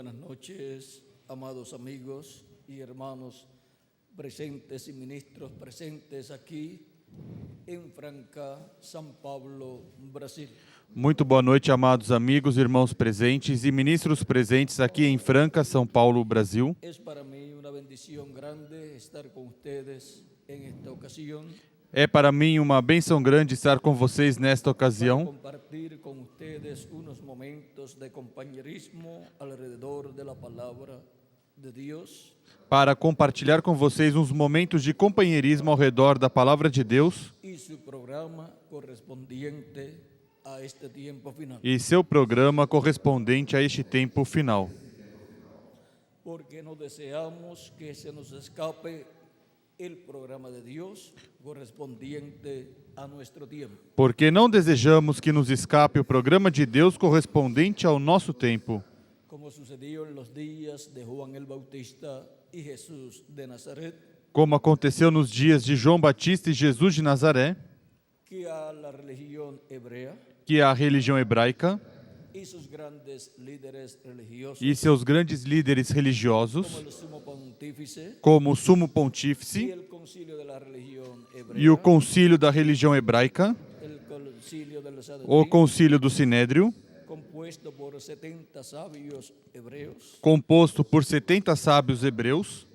buenas noches, amados amigos y hermanos presentes y ministros presentes aqui em Franca, São Paulo, Brasil. Muito boa noite, amados amigos, irmãos presentes e ministros presentes aqui em Franca, São Paulo, Brasil. Es para mí una bendición grande estar con ustedes en esta ocasión. É para mim uma bênção grande estar com vocês nesta Para ocasião, compartir con ustedes unos momentos de compañerismo alrededor de la palabra de Dios. para compartilhar com vocês uns momentos de companheirismo ao redor da Palavra de Deus Y su programa correspondiente a este tiempo final. e seu programa correspondente a este tempo final. Porque no deseamos que se nos escape el programa de Dios correspondiente a nuestro tiempo. Porque não desejamos que nos escape o programa de Deus correspondente ao nosso tempo, Como sucedió en los días de Juan el Bautista y Jesús de Nazaret, como aconteceu nos dias de João Batista e Jesus de Nazaré, que a la religión hebrea que é a religião hebraica y sus grandes líderes religiosos, e seus grandes líderes religiosos, como el sumo pontífice como o Sumo y Pontífice el concilio de la religión hebrea, e o Concílio da Religião Hebraica, el concilio del o Sanedrín, Concílio do Sinédrio, compuesto por 70 sabios hebreos composto por 70 sábios hebreus,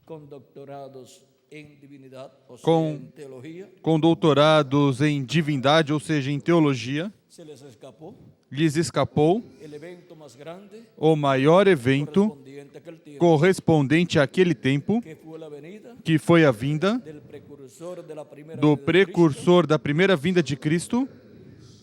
con doctorados en divinidad, o sea, Con- en teología, com doutorados em divindade, ou seja, em teologia, se les escapó lhes escapou el evento más grande o maior evento correspondiente a aquel tiempo, correspondente àquele tempo, que fue la venida que foi a vinda del precursor de la primera do venida de precursor da primeira vinda de Cristo Cristo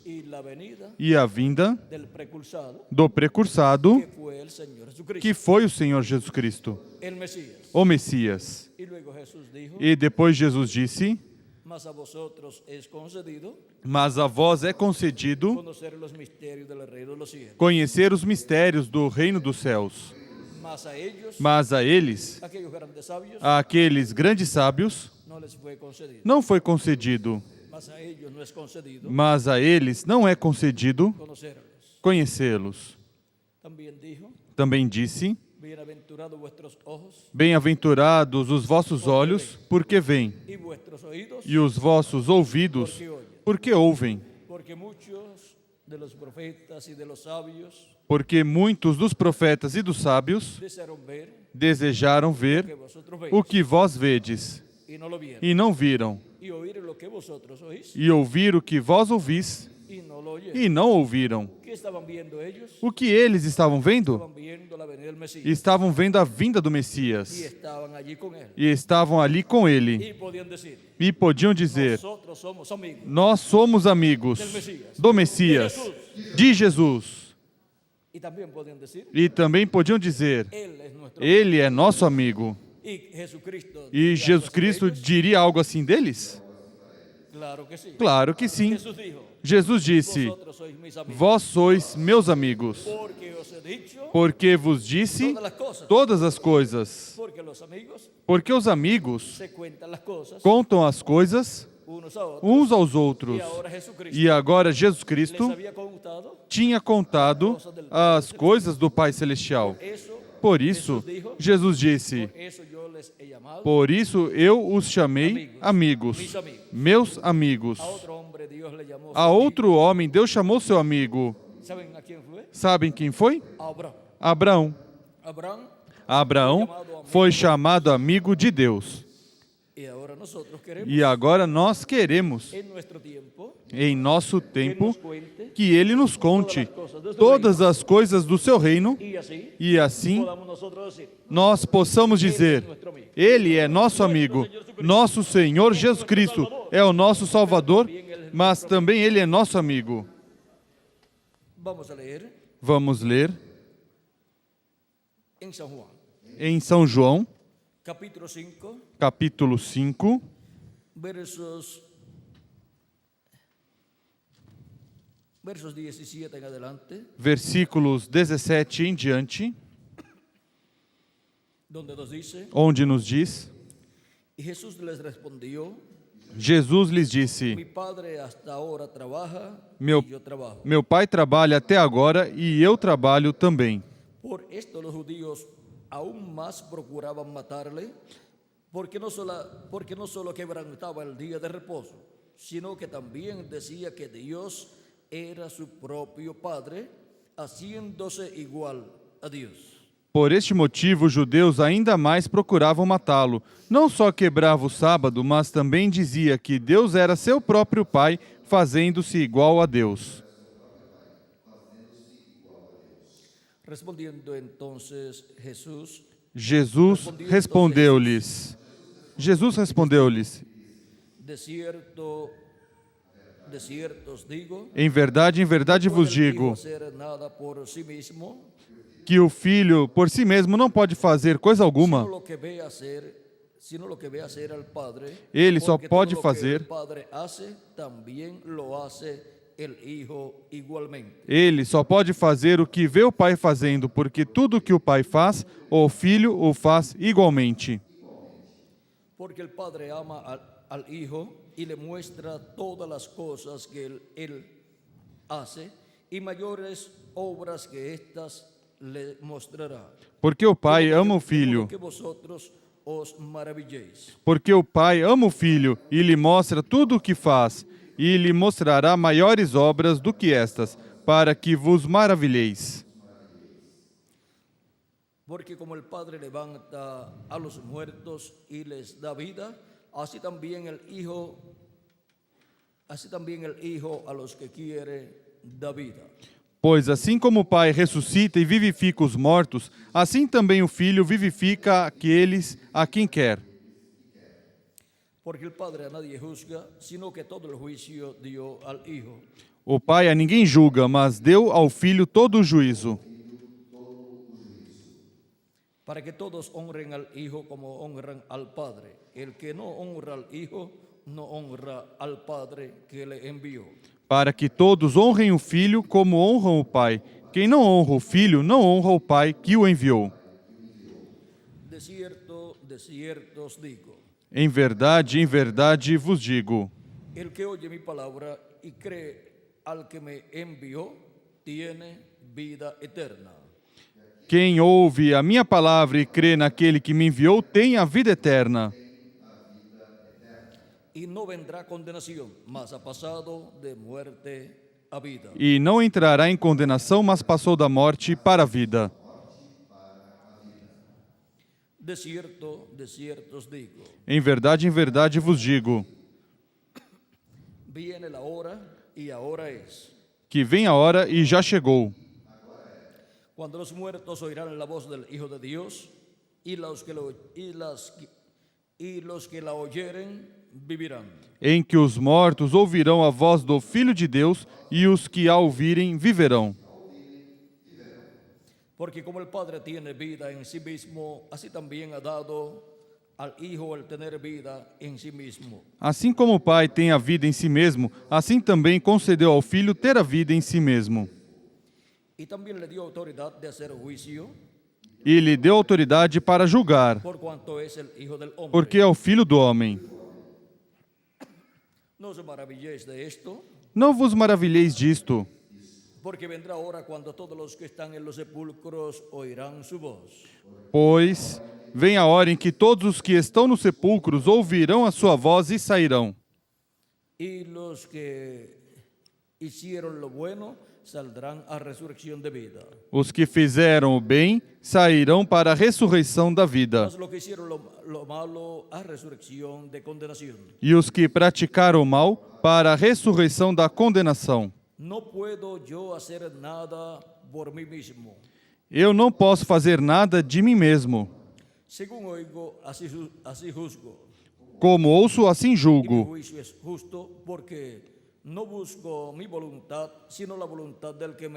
y la venida e a vinda del precursado, do precursado, que fue el Señor Jesucristo, que foi o Senhor Jesus Cristo, el Mesías. o Messias. Y luego Jesús dijo, E depois Jesus disse: mas a vosotros es concedido mas a vós é concedido conocer los misterios del reino de los cielos, conhecer os mistérios do reino dos céus. mas a ellos, Mas a eles, aquellos grandes sabios, àqueles grandes sábios, no les fue concedido, não foi concedido, mas a ellos no es concedido mas a eles não é concedido conocerlos. conhecê-los. También dijo, Também disse: bienaventurados vuestros ojos bem-aventurados os vossos olhos, porque veem, y vuestros oídos, e os vossos ouvidos, porque ouvem. porque muchos de los profetas y de los sabios Porque muitos dos profetas e dos sábios desearon ver desejaram que ver vosotros veis o que vós vedes, y no lo vieron, e não viram, y oír lo que vosotros oís e ouvir o que vós ouvis, y no lo oyeron. e não ouviram. ¿Qué estaban viendo ellos? O que eles estavam vendo? Estaban viendo la venida del Mesías Estavam vendo a vinda do y Messias, estaban allí con él e estavam ali com ele, y podían decir, e podiam dizer: nosotros somos amigos nós somos amigos do Messias, de Jesus. y también podían decir, E também podiam dizer: él es nuestro ele é nosso amigo. y Jesucristo E diría Jesus algo así de Cristo ellos. diria algo assim deles? Claro que sí. Claro que sim. Jesús dijo, Jesus disse: vosotros sois mis amigos vós sois meus amigos, porque os he dicho porque vos disse todas las cosas, todas as coisas. porque los amigos Porque os amigos se cuentan las cosas contam as coisas unos a otros uns aos outros. y ahora Jesucristo E agora Jesus les Cristo había contado tinha contado as coisas do Pai Celestial. eso, Por isso, Jesus disse: eso yo les he llamado por isso eu os chamei amigos, meus amigos. a otro hombre Dios le llamó A outro homem Deus chamou seu amigo. ¿saben a quién fue? Sabem quem foi? A Abraham. Abraão. Abraham Abraão foi chamado amigo de Deus. y ahora nosotros queremos E agora nós queremos, en nuestro tiempo em nosso que tempo, nos cuente que Ele nos conte todas as coisas do seu reino y así e assim podamos nosotros decir, nós possamos dizer: Ele é nosso amigo, nosso Senhor Jesus Cristo é o nosso Salvador, mas também Ele é nosso amigo. vamos a leer Vamos ler en San Juan, em São João, capítulo 5, capítulo 5, versos 17 en adelante, versículos 17 em diante, donde nos dice, onde nos diz: y Jesús les respondió, Jesus lhes disse: mi padre hasta ahora trabaja Meu- y yo trabajo. Meu pai trabalha até agora e eu trabalho também. Por esto los judíos aún más procuraban matarle, porque no solo quebrantaba el día de reposo, sino que también decía que Dios era su propio Padre, haciéndose igual a Dios. Por este motivo, os judeus ainda mais procuravam matá-lo. Não só quebrava o sábado, mas também dizia que Deus era seu próprio Pai, fazendo-se igual a Deus. Respondiendo entonces Jesús, Jesus respondeu-lhes. de cierto os digo, Em verdade vos puede el Hijo digo, hacer nada por sí mismo, que o Filho por si mesmo não pode fazer coisa alguma. sino lo que ve hacer al Padre. Ele só porque pode todo lo que fazer. el Padre hace, también lo hace el Hijo igualmente. Ele só pode fazer o que vê o Pai fazendo, porque tudo o que o Pai faz, o Filho o faz igualmente. Porque el Padre ama al Hijo y le muestra todas las cosas que él hace, y mayores obras que estas le mostrará. Porque o Pai ama o De Filho. modo que vosotros os maravilléis. Porque o Pai ama o Filho e lhe mostra tudo o que faz, e lhe mostrará maiores obras do que estas, para que vos maravilheis. Porque como el Padre levanta a los muertos y les da vida, así también el Hijo a los que quiere da vida. Pois assim como o Pai ressuscita e vivifica os mortos, assim também o Filho vivifica aqueles a quem quer. Porque el Padre a nadie juzga, sino que todo el juicio dio al Hijo, O Pai a ninguém julga, mas deu ao Filho todo o juízo, para que todos honren al Hijo como honran al Padre. El que no honra al Hijo, no honra al Padre que le envió. para que todos honrem o Filho como honram o Pai. Quem não honra o Filho, não honra o Pai que o enviou. De cierto os digo, Em verdade vos digo, el que oye mi palabra y cree al que me envió, tiene vida eterna. quem ouve a minha palavra e crê naquele que me enviou, tem a vida eterna. Y no vendrá condenación, mas ha pasado de muerte a vida. E não entrará em condenação, mas passou da morte para a vida. De cierto os digo, Em verdade vos digo, viene la hora y ahora es, que vem a hora e já chegou, cuando los muertos oirán la voz del Hijo de Dios y los que la oyeren vivirán. em que os mortos ouvirão a voz do Filho de Deus e os que a ouvirem viverão. Porque como el Padre tiene vida en sí mismo, así también ha dado al Hijo el tener vida en sí mismo. Assim como o Pai tem a vida em si mesmo, assim também concedeu ao Filho ter a vida em si mesmo. Y también le dio autoridad de hacer juicio, E lhe deu autoridade para julgar, por cuanto es el Hijo del Hombre. porque é o Filho do homem. No os maravilléis de esto, Não vos maravilheis disto, porque vendrá hora cuando todos los que están en los sepulcros oirán su voz. pois vem a hora em que todos os que estão nos sepulcros ouvirão a sua voz e sairão. Y los que hicieron lo bueno saldrán a resurrección de vida. Os que fizeram o bem sairão para a ressurreição da vida, Mas los que hicieron lo malo a resurrección de condenación. e os que praticaram o mal para a ressurreição da condenação. No puedo yo hacer nada por mí mismo. Eu não posso fazer nada de mim mesmo. Según oigo, así juzgo. Como ouço, assim Y mi julgo. juicio es justo porque no busco mi voluntad, sino la voluntad del que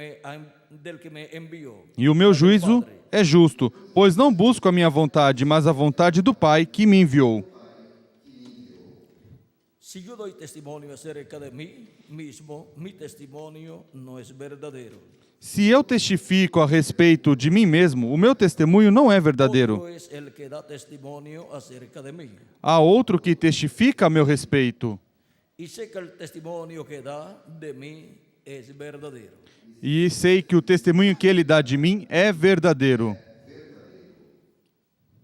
me envió. E o meu juízo é justo, pois não busco a minha vontade, mas a vontade do Pai que me enviou. Si yo doy testimonio acerca de mí mismo, mi testimonio no es verdadero. Se eu testifico a respeito de mim mesmo, o meu testemunho não é verdadeiro. Otro es el que da testimonio acerca de mí. Há outro que testifica a meu respeito. Y sé que el testimonio que da de mí es verdadero. E sei que o testemunho que ele dá de mim é verdadeiro.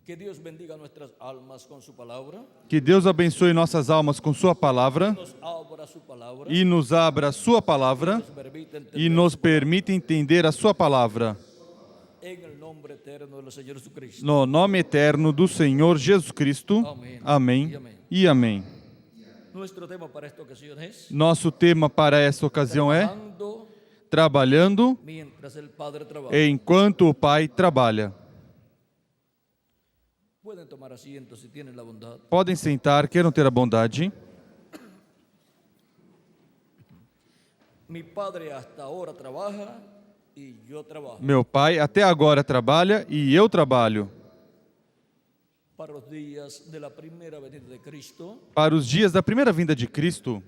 Que Dios bendiga nuestras almas con su palabra, Que Deus abençoe nossas almas com sua palavra nos abra su palabra, e nos abra a sua palavra nos permita entender e nos su palabra. permita entender a sua palavra. En el nombre eterno del Señor Jesucristo. No nome eterno do Senhor Jesus Cristo. Amém. Amém e amém. Nuestro tema para esta ocasión es Nosso tema para esta ocasião é trabajando trabalhando mientras el Padre trabaja. enquanto o Pai trabalha. Pueden tomar asiento si tienen la bondad. Podem sentar, queiram ter a bondade. Mi padre hasta ahora trabaja y yo trabajo. Meu pai até agora trabalha e eu trabalho. Para los días de la primera venida de Cristo, Para os dias da primeira vinda de Cristo,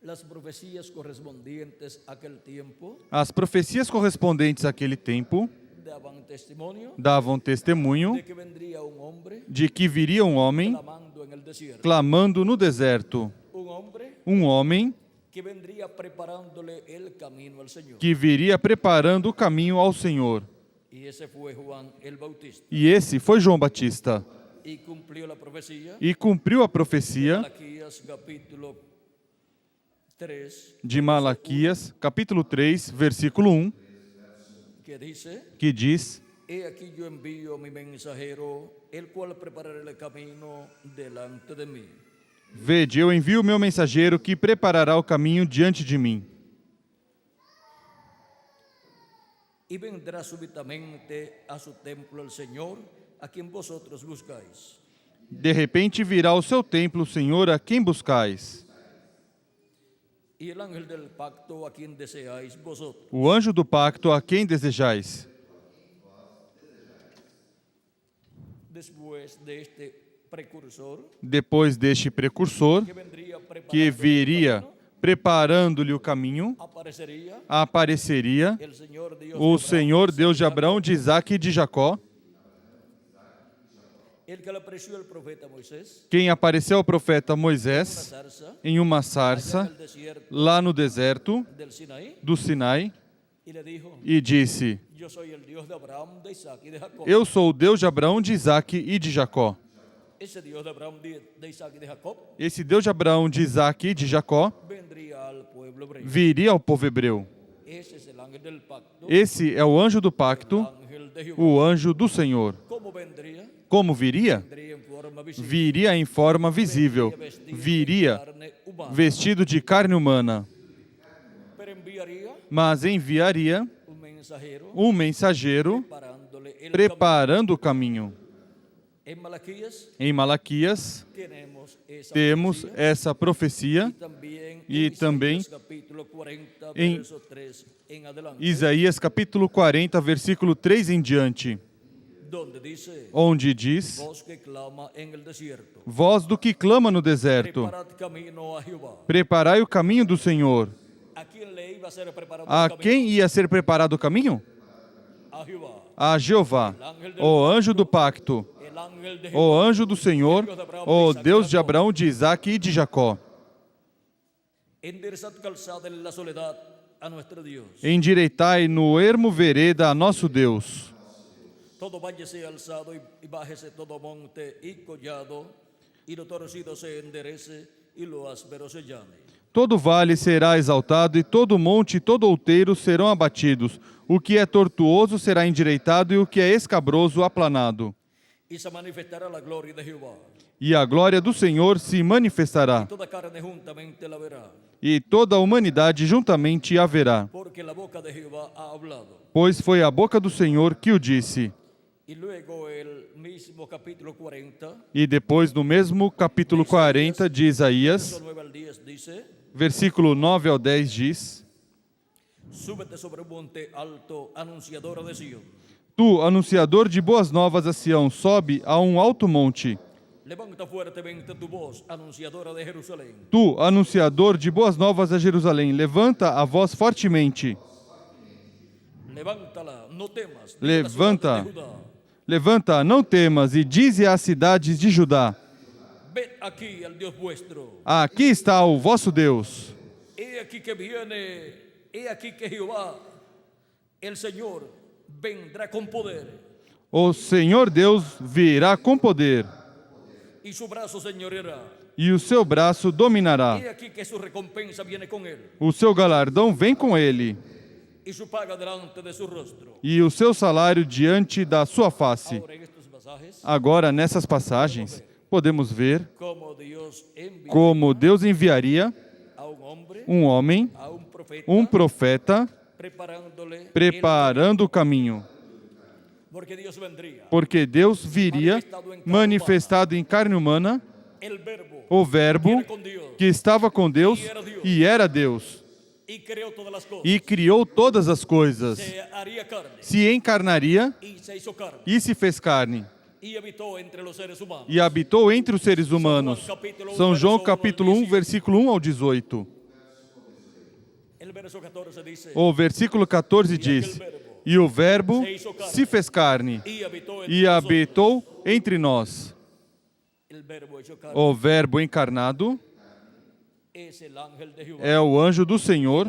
las profecías correspondientes a aquel tiempo as profecias correspondentes àquele tempo daban testimonio davam testemunho de que vendría un hombre de que viria um homem clamando en el desierto. clamando no deserto. Un hombre Um homem que vendría preparándole el camino al Señor. que viria preparando o caminho ao Senhor. Y ese fue Juan el Bautista. E esse foi João Batista. Y cumplió la profecía. E cumpriu a profecia Malaquías capítulo 3, de Malaquias, capítulo 3, versículo 1, que dice: que diz: He aquí yo envío a mi mensajero, el cual preparará el camino delante de mí. Vede, eu envio o meu mensageiro que preparará o caminho diante de mim. Y vendrá súbitamente a su templo el Señor, a quien vosotros buscáis. De repente virá ao seu templo o Senhor a quem buscais. Y el ángel del pacto, a quien deseáis vosotros. O anjo do pacto a quem desejais. Después de este precursor, Depois deste precursor, que vendría que preparando viria el camino, preparando-lhe o caminho, aparecería apareceria el Señor Dios o de Senhor Deus de Abraham, Abraão, de Isaque e de Jacó, el que le apareció el profeta Moisés, quem apareceu ao profeta una Moisés zarza, em uma allá en sarça el desierto lá no deserto del Sinaí, do Sinai y le dijo: e disse: Yo soy el Dios de Abraham, de Isaac y de Jacob. Eu sou o Deus de Abraão, de Isaque e de Jacó. Ese Dios de Abraham, de Isaac y de Jacob Esse Deus de Abraão, de Isaque e de Jacó vendría al pueblo hebreo. viria ao povo hebreu. Ese es el ángel del pacto, Esse é o anjo do pacto, ángel de Jehová. o anjo do Senhor. ¿Cómo vendría? Como viria? Vendría en forma visible. Viria em forma visível. Viria Carne humana. vestido de carne humana. Pero enviaría Mas enviaria un mensajero um mensageiro preparándole el camino. preparando o caminho. En Malaquías Em Malaquias temos essa temos profecía, essa profecia. también E en também Isaías capítulo 40, em verso 3 en adelante, Isaías capítulo 40, versículo 3 em diante, donde dice: onde diz: Voz que clama en el desierto, Voz do que clama no deserto, preparad camino a Jehová. preparai o caminho do Senhor. ¿A quién le iba a ser preparado A el camino? quem ia ser preparado o caminho? A Jehová. A Jeová, o anjo do pacto, El ángel de o Jehová. anjo do Senhor, o Deus de Abraão, de Isaque e de Jacó. Enderezad calzada en la soledad a nuestro Dios. Endireitai no ermo vereda a nosso Deus. Todo valle sea alzado y bájese todo monte y collado, y lo torcido se enderece y lo áspero se llane. Todo vale será exaltado, e todo monte e todo outeiro serão abatidos. O que é tortuoso será endireitado, e o que é escabroso aplanado. Y se manifestará la gloria de Jehová. E a glória do Senhor se manifestará, Toda carne juntamente la verá, e toda a humanidade juntamente haverá. porque la boca de Jehová ha hablado. Pois foi a boca do Senhor que o disse. Y luego el mismo capítulo 40, E depois, no mesmo capítulo 40 de verso Isaías, 9 al 10, dice: versículo 9 ao 10 diz: Súbete sobre un monte alto, anunciadora de Sion. Tu, anunciador de boas novas a Sião, sobe a um alto monte. Levanta fuertemente tu voz, anunciadora de Jerusalén. Tu, anunciador de boas novas a Jerusalém, levanta a voz fortemente. Levántala, no temas. Levanta. Levanta. De Judá. Levanta, não temas, e dize às cidades de Judá: Ved aquí al Dios vuestro. Aqui está o vosso Deus. He aquí que viene he aquí que Jehová, el Señor, vendrá con poder, O Senhor Deus virá com poder, y su brazo señoreará. e o seu braço dominará. He aquí que su recompensa viene con él, O seu galardão vem com ele, y su paga delante de su rostro. e o seu salário diante da sua face. Ahora en estos pasajes, Agora, nessas passagens, podemos ver como Dios envía como Deus enviaria a un hombre, um homem, a un um profeta, preparándole preparando o caminho, porque Dios vendría. porque Deus viria manifestado em carne humana, El verbo o Verbo era con Dios que estava com Deus e era Deus, y creó todas las cosas. e criou todas as coisas, Se haría carne se encarnaria y se hizo carne e se fez carne, y habitó entre los seres humanos. e habitou entre os seres humanos. São João capítulo 1, versículo 1 ao 18. El verso 14 dice, O versículo 14 diz: E o Verbo se fez carne y habitó entre e nosotros. habitou entre nós. El verbo hecho carne O Verbo encarnado es el ángel de Jehová, é o anjo do Senhor,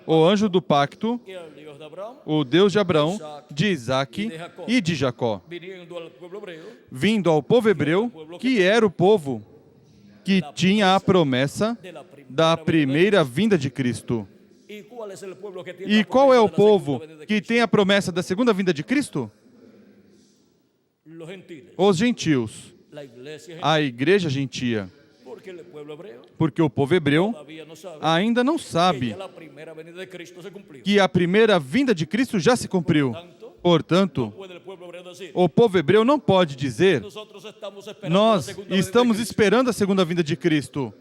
o anjo do pacto, el Dios de Abraham, o Deus de Abraão, de Isaque e de Jacó, viniendo al pueblo hebreo, vindo ao povo hebreu, que era o povo que tinha a promessa da primeira vinda de Cristo. ¿Y cuál es el pueblo que tiene E la qual é promesa o de la segunda povo venida de que Cristo? tem a promessa da segunda vinda de Cristo? Los gentiles, Os gentios, la iglesia gentil, a igreja gentia, porque el pueblo hebreo porque o povo hebreu todavía no sabe ainda não que sabe ya la primera venida de Cristo se cumplió. que a primeira vinda de Cristo já se cumpriu. Portanto, Puede el pueblo hebreo decir, o povo hebreu não pode dizer: nosotros estamos esperando la nós segunda venida de estamos Cristo. esperando a segunda vinda de Cristo.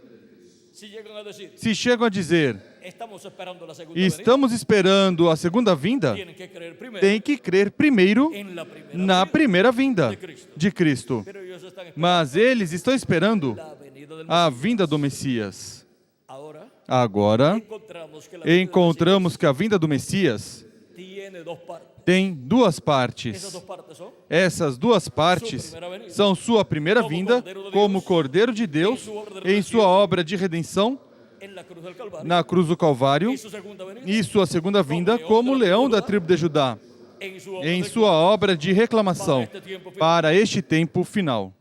Si llegan a decir, Se chegam a dizer: estamos esperando la segunda venida, estamos esperando a segunda vinda, tienen que creer primero tem que crer primeiro en la primera na venida. primeira vinda de Cristo. Pero ellos están esperando Mas eles estão esperando la venida del a Mesías. vinda do Messias. Ahora Agora, encontramos que la venida del encontramos que a vinda do Messias Mesías tiene dos partes. tem duas Esas partes. dos partes son Essas duas partes são sua primeira vinda como Cordeiro de Deus em sua obra de redenção en la cruz del Calvario na cruz do Calvário y su segunda venida e sua segunda vinda como leão da tribo de Judá en su obra em de sua obra de reclamação para este tempo final.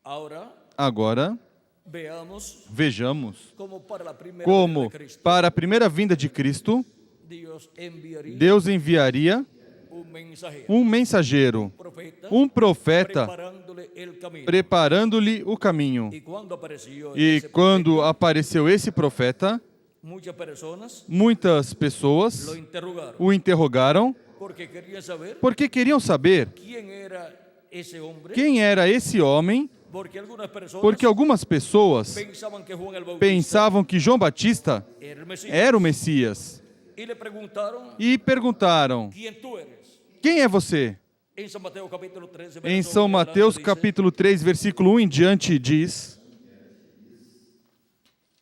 Ahora Agora, veamos vejamos como para la primera como venida de Cristo para a primeira vinda de Cristo, Dios enviaría Deus enviaria un mensajero, um mensageiro, profeta, um profeta, preparándole el camino. preparando-lhe o caminho. Y cuando apareció E ese quando apareceu esse profeta, muchas personas muitas lo pessoas interrogaron o interrogaram porque querían saber porque queriam saber quién era ese hombre, quem era esse homem, porque algunas personas porque algumas pessoas pensaban que Juan el Bautista pensavam que João Batista era el Mesías era o Messias y le preguntaron e perguntaram: quién tú eres. quem é você? En San Mateo capítulo 13, Em verso São 1 en Mateus adelante, capítulo 3, versículo 1 em diante diz: dice,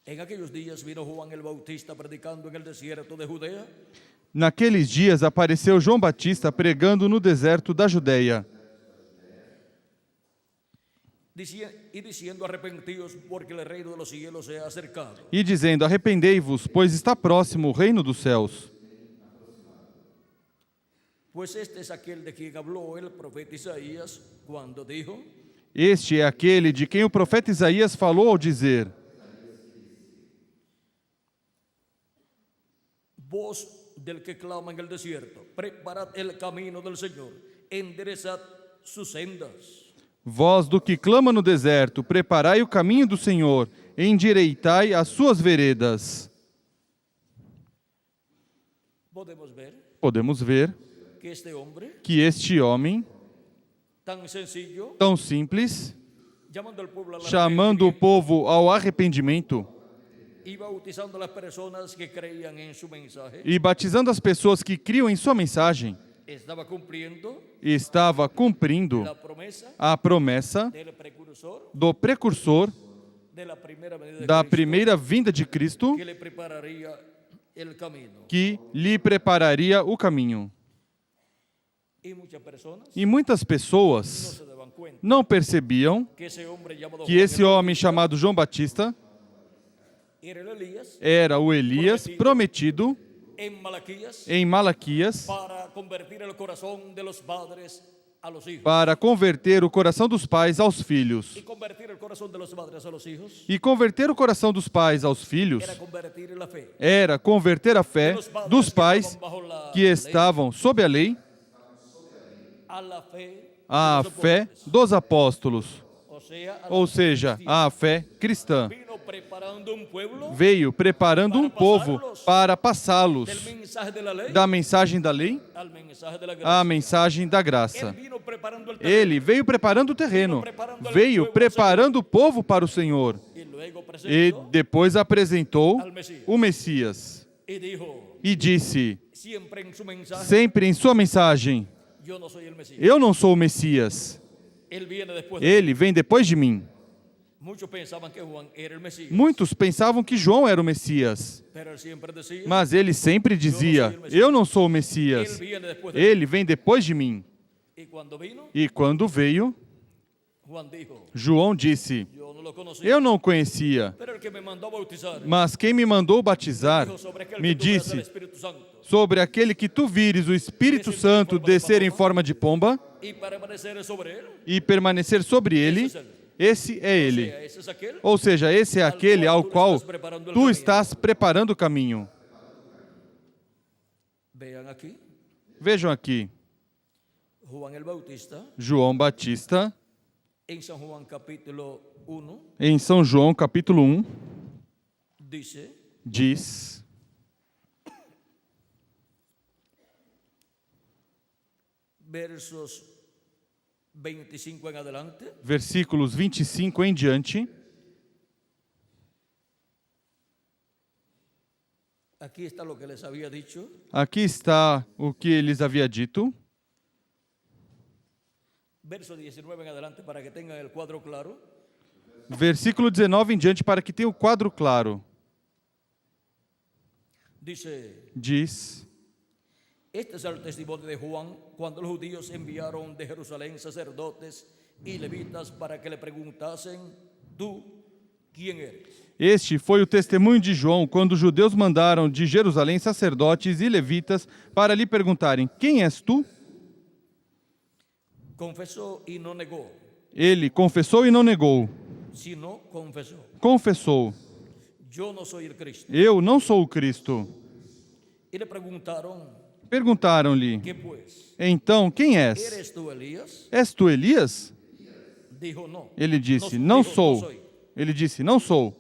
en aquellos días vino Juan el Bautista predicando en el desierto de Judea naqueles dias apareceu João Batista pregando no deserto da Judeia diciendo arrepentíos porque el reino de los cielos se ha acercado. e dizendo: arrependei-vos, pois está próximo o reino dos céus. Pues este es aquel de quien habló el profeta Isaías cuando dijo, Este é aquele de quem o profeta Isaías falou ao dizer: voz del que clama en el desierto, preparad el camino del Señor, enderezad sus sendas. voz do que clama no deserto, preparai o caminho do Senhor, endireitai as suas veredas. Podemos ver que este hombre que este homem, tan sencillo, tão simples, llamando al pueblo al chamando o povo ao arrependimento y bautizando a las personas que creían en su mensaje, e batizando as pessoas que criam em sua mensagem, estaba cumpliendo estava cumprindo la promesa a promessa del precursor do precursor de la primera venida de da Cristo, primeira vinda de Cristo, que le prepararía el camino. que lhe prepararia o caminho. Y muchas personas E muitas no pessoas se daban cuenta não percebiam que ese hombre llamado que Juan esse el homem Bautista chamado João Batista era el Elías era o Elias prometido en Malaquías em Malaquias para convertir el corazón de los padres a los hijos. para converter o coração dos pais aos filhos. Y convertir el corazón de los padres a los hijos E converter o coração dos pais aos filhos era convertir la fe. era converter a fé dos pais que estavam sob a lei A la fe à de los fé apóstoles. dos apóstolos, O sea, a la ou seja, cristiana. à fé cristã. Vino preparando un pueblo Veio preparando um povo para passá-los del mensaje de la ley da mensagem da lei al mensaje de la à gracia. mensagem da graça. Él vino preparando el terreno Ele veio preparando o terreno, veio preparando o povo para o Senhor y luego e presentó depois apresentou o Messias y dijo e disse, siempre en su mensaje, sempre em sua mensagem: yo no soy el Mesías. Eu não sou o Messias, Él viene después de ele vem depois de mim. Muchos pensaban que Juan era el Mesías, Muitos pensavam que João era o Messias, pero él siempre decía, mas ele sempre dizia: Eu não sou o él Messias, viene después de ele vem depois de mim. Y cuando vino, E quando veio, Juan dijo, João disse: yo no lo conocí, Eu não o conhecia, pero el que me mandó a bautizar mas quem me mandou batizar dijo sobre aquel me que tú veas el disse Espíritu Santo sobre aquele que tu vires o Espírito Santo descer em forma de pomba y permanecer sobre él. e permanecer sobre ele, esse é O ele. sea, ese es aquel Ou seja, esse é aquele ao qual tu estás preparando o caminho. Vean aquí, Vejam aqui, Juan el Bautista, João Batista, en San Juan capítulo 1, em São João capítulo 1, dice, diz, versos 25 en adelante, versículos 25 em diante, aquí está lo que les había dicho, aqui está o que eles havia dito, verso 19 en adelante para que tengan el cuadro claro. versículo 19 em diante, para que tenha o quadro claro. Dice, Diz, este es el testimonio de Juan cuando los judíos enviaron de Jerusalén sacerdotes y levitas para que le preguntasen, ¿tú quién eres? este foi o testemunho de João quando os judeus mandaram de Jerusalém sacerdotes e levitas para lhe perguntarem: Quem és tu? Confesó y no negó, Ele confessou e não negou. sino confesó, Confessou: yo no soy el Cristo. Eu não sou o Cristo. Y le preguntaron, Perguntaram-lhe: ¿qué pues? Então, quem és? ¿Eres tú Elías? És tu Elias? Dijo, no. Ele disse: No, Não dijo, sou. no soy. Ele disse: Não sou.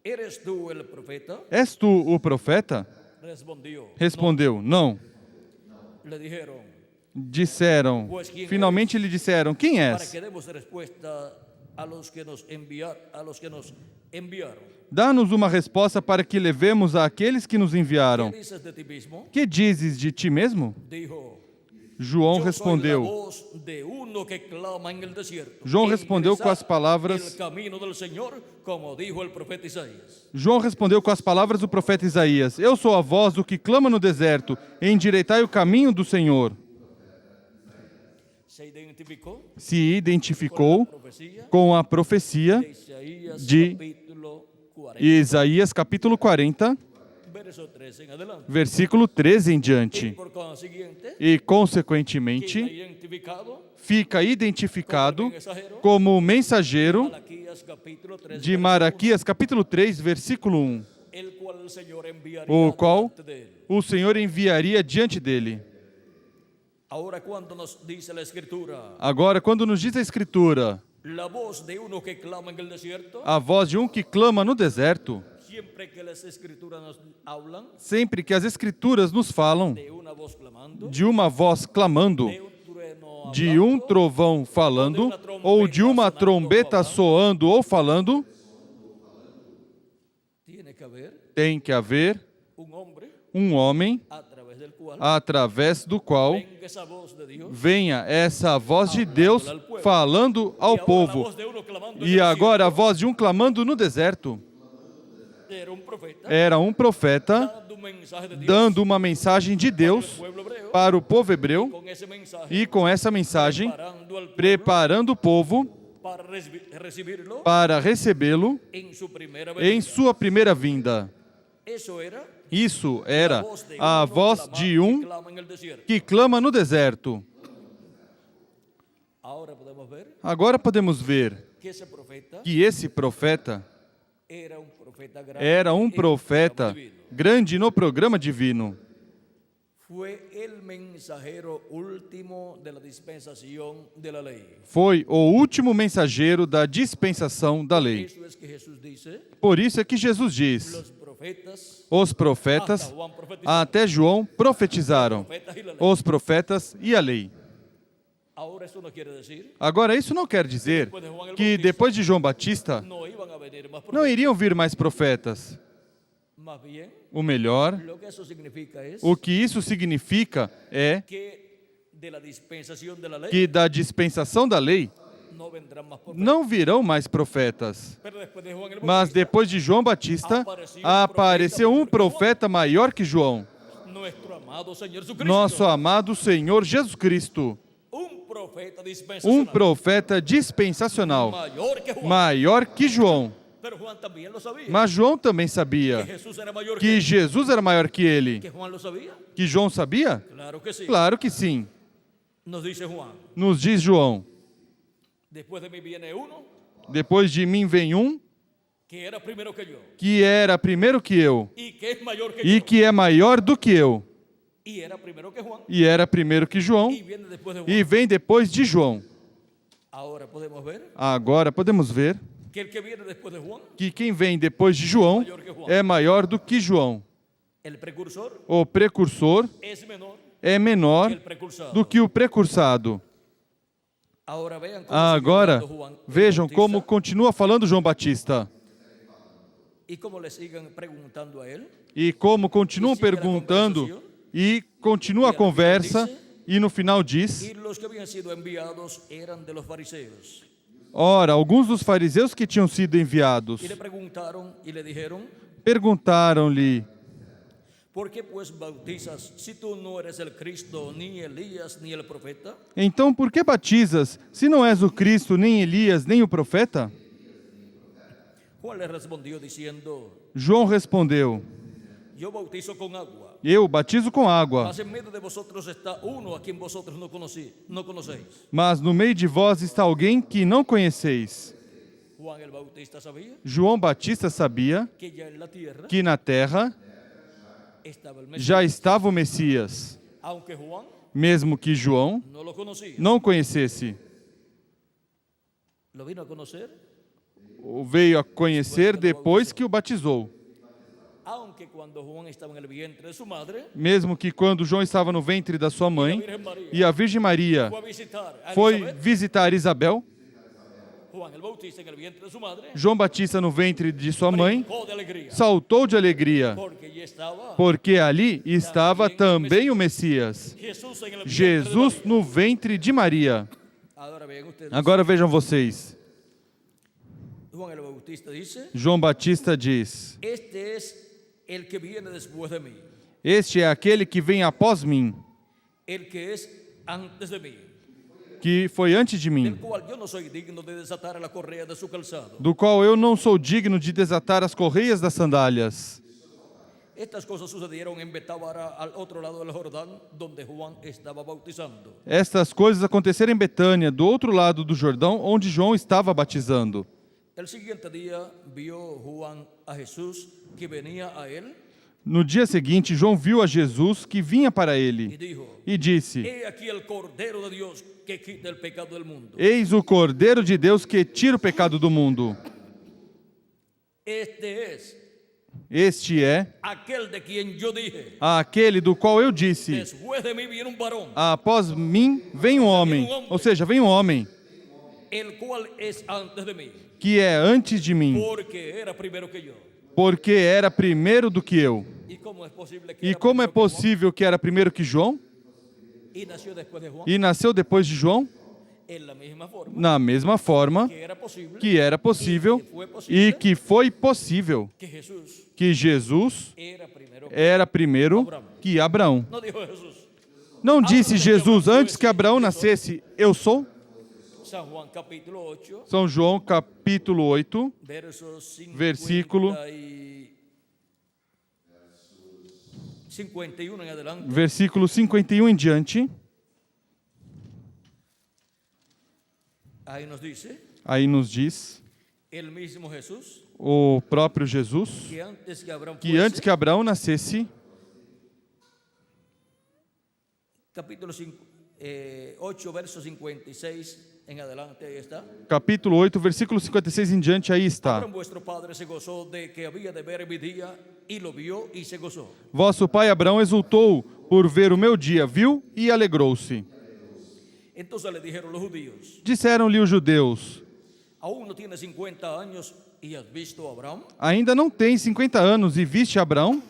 ¿Eres tú el profeta? És tu o profeta? Respondió. Respondeu: Não. No. Le dijeron, Disseram. Finalmente lhe disseram: Quem para és? que demos respuesta a los que nos enviaron. Dá-nos uma resposta para que levemos àqueles que nos enviaram. ¿Qué dices de ti mismo? Que dizes de ti mesmo? Dijo, João yo soy la respondeu. voz de uno que clama en el desierto. João respondeu com as palavras. El camino del Señor, como dijo el profeta Isaías. João respondeu com as palavras do profeta Isaías: Eu sou a voz do que clama no deserto, endireitai o caminho do Senhor. Se identificó Se identificou con la profecía com a profecia de Isaías de capítulo 40, Isaías capítulo 40, verso 13 en adelante. versículo 13 em Y diante. por consiguiente, E, queda consequentemente, identificado fica identificado mensajero como o mensageiro Malaquías capítulo 3, de Malaquias capítulo 3, versículo 1, el cual el Señor enviaría o qual delante de él. o Senhor enviaria diante dele. Ahora cuando nos dice la Escritura, Agora, quando nos diz a Escritura, la voz de uno que clama en el desierto, a voz de um que clama no deserto, siempre que las Escrituras nos hablan sempre que as Escrituras nos falam de una voz clamando, de uma voz clamando, de un trueno de um hablando, trovão falando, ou de uma trombeta soando ou falando, tiene que haber tem que haver un hombre um homem a través del cual através do qual venga esa voz de Dios. venha essa voz de Deus falando ao Y ahora la povo. voz de uno clamando en E el agora a voz de um clamando no deserto. desierto era un profeta Era um profeta dando un mensaje de Dios dando uma mensagem de al Deus pueblo hebreo, para o povo hebreu con ese mensaje e com essa mensagem preparando al pueblo preparando o povo para recibirlo para recebê-lo en su primera em venida. sua primeira vinda. Eso era Isso la era voz de a uno voz clama- de que um clama en el desierto. que clama no deserto. Ahora podemos ver Agora podemos ver que ese profeta que esse profeta era un profeta grande era en um el profeta programa divino. grande no programa divino. Fue el mensajero último de la dispensación de la ley. Foi o último mensageiro da dispensação da lei. Eso es que Jesús dice, Por isso é que Jesus diz: los profetas, os profetas, hasta Juan profetizó, até João, profetizaram. profetas y la ley. Os profetas e a lei. Ahora eso no quiere decir Agora, isso não quer dizer que depois de João Batista no iban a venir más não profetas. iriam vir mais profetas. Más bien, O melhor, lo que eso significa es o que isso significa é que de la dispensación de la ley que da dispensação da lei no vendrán más profetas. não virão mais profetas. Pero después de Juan el Mas Bautista, depois de João Batista, apareceu um profeta maior que João, nuestro amado Señor Jesucristo, nosso amado Senhor Jesus Cristo, un profeta um dispensacional, profeta dispensacional, mayor que Juan. maior que João. Pero Juan también lo sabía. Mas João também Que sabia Jesús era mayor que Jesus era maior que ele. que Juan lo sabía. Que João sabia? Claro que sí. Claro que sim. Nos dice Juan, Nos diz João: después de mí viene uno depois de mim vem um que era primero que yo que era primeiro que eu y que es mayor que e yo que é maior do que eu. y era primero que Juan E era primeiro que João y viene después de Juan. e vem depois de João. Ahora podemos ver Agora podemos ver que el que viene después de Juan, que quem vem depois de João é maior do que João. el precursor, O precursor es menor é que menor el precursado. do que o precursado. Ahora vean cómo sigue Agora, hablando Juan el vejam Bautista como continua falando João Batista. y cómo le siguen preguntando a él. E como continuam perguntando e continua a conversa e no final diz: Y los que habían sido enviados eran de los fariseos. ora, alguns dos fariseus que tinham sido enviados Y le preguntaron y le dijeron, perguntaram-lhe: ¿por qué pues bautizas si tú no eres el Cristo, ni Elías, ni el profeta? então por que batizas, se não és o Cristo, nem Elias, nem o profeta? Juan le respondió diciendo, João respondeu: yo bautizo con agua, eu batizo com água, mas en medio de vosotros está uno a quien vosotros no conocéis. mas no meio de vós está alguém que não conheceis. Juan el Bautista sabía João Batista sabia que ya en la tierra que na terra estaba el Mesías, já estava o Messias, aunque Juan mesmo que João no lo conocía. não conhecesse. Lo vino a conocer, O veio a conhecer depois que o batizou. aunque cuando Juan estaba en el vientre de su madre, Mesmo que quando João estava no ventre da sua la mãe Virgen María e a Virgem Maria fue a visitar a foi Elizabeth, visitar Isabel, Juan el Bautista en el vientre de su madre, João Batista no ventre de sua mãe brincó de alegría, saltou de alegria, porque ya estaba porque ali estava também o Messias, Jesús en el vientre de Jesus María. no ventre de Maria. Ahora vean ustedes, Agora vejam vocês, Juan el Bautista dice, João Batista diz: este es el que viene después de mí, este é aquele que vem após mim, el que es antes de mí, que foi antes de del mim, cual yo no soy digno de desatar la correa de su calzado. do qual eu não sou digno de desatar as correias das sandálias. Estas cosas sucedieron en Betábara, al otro lado del Jordán, donde Juan estaba bautizando. Estas coisas aconteceram em Betânia, do outro lado do Jordão, onde João estava batizando. El siguiente día vio Juan a Jesús que venía a él No dia seguinte, João viu a Jesus que vinha para y ele dijo, e disse: he aquí el Cordero de Dios que quita el pecado del mundo. eis o Cordeiro de Deus que tira o pecado do mundo. Este é Aquel de quien yo dije, aquele do qual eu disse: después de mí viene un varón, após mim vem um homem, ou seja, vem um homem el cual es antes de mí, que é antes de mim, porque era primero que yo. porque era primeiro do que eu. ¿Y cómo es posible que E era como é primero que Juan? possível que era primeiro que João Y nació después de Juan? e nasceu depois de João? En la misma forma Na mesma forma que era posible que era possível e que foi possível que Jesús que Jesus era primero que era primeiro que Abraão. No dijo Jesús. Não disse Jesus antes que Abraão nascesse: eu sou? San Juan capítulo 8, São João capítulo 8, versos 50 Versículo 51 en adelante, versículo 51 em diante, ahí nos dice, aí nos diz el mismo Jesús, o próprio Jesus que antes que Abraham que antes que Abraão nascesse, capítulo 8, verso 56 en adelante, ahí está. capítulo 8, versículo 56 em diante, aí está. Abraham vuestro padre se gozó de que había de ver mi día y lo vio y se gozó. Vosso pai Abraão exultou por ver o meu dia, viu e alegrou-se. Entonces le dijeron los judíos, Disseram-lhe os judeus: ¿aún no tienes 50 años y has visto a Abraham? ainda não tens 50 anos e viste Abraão?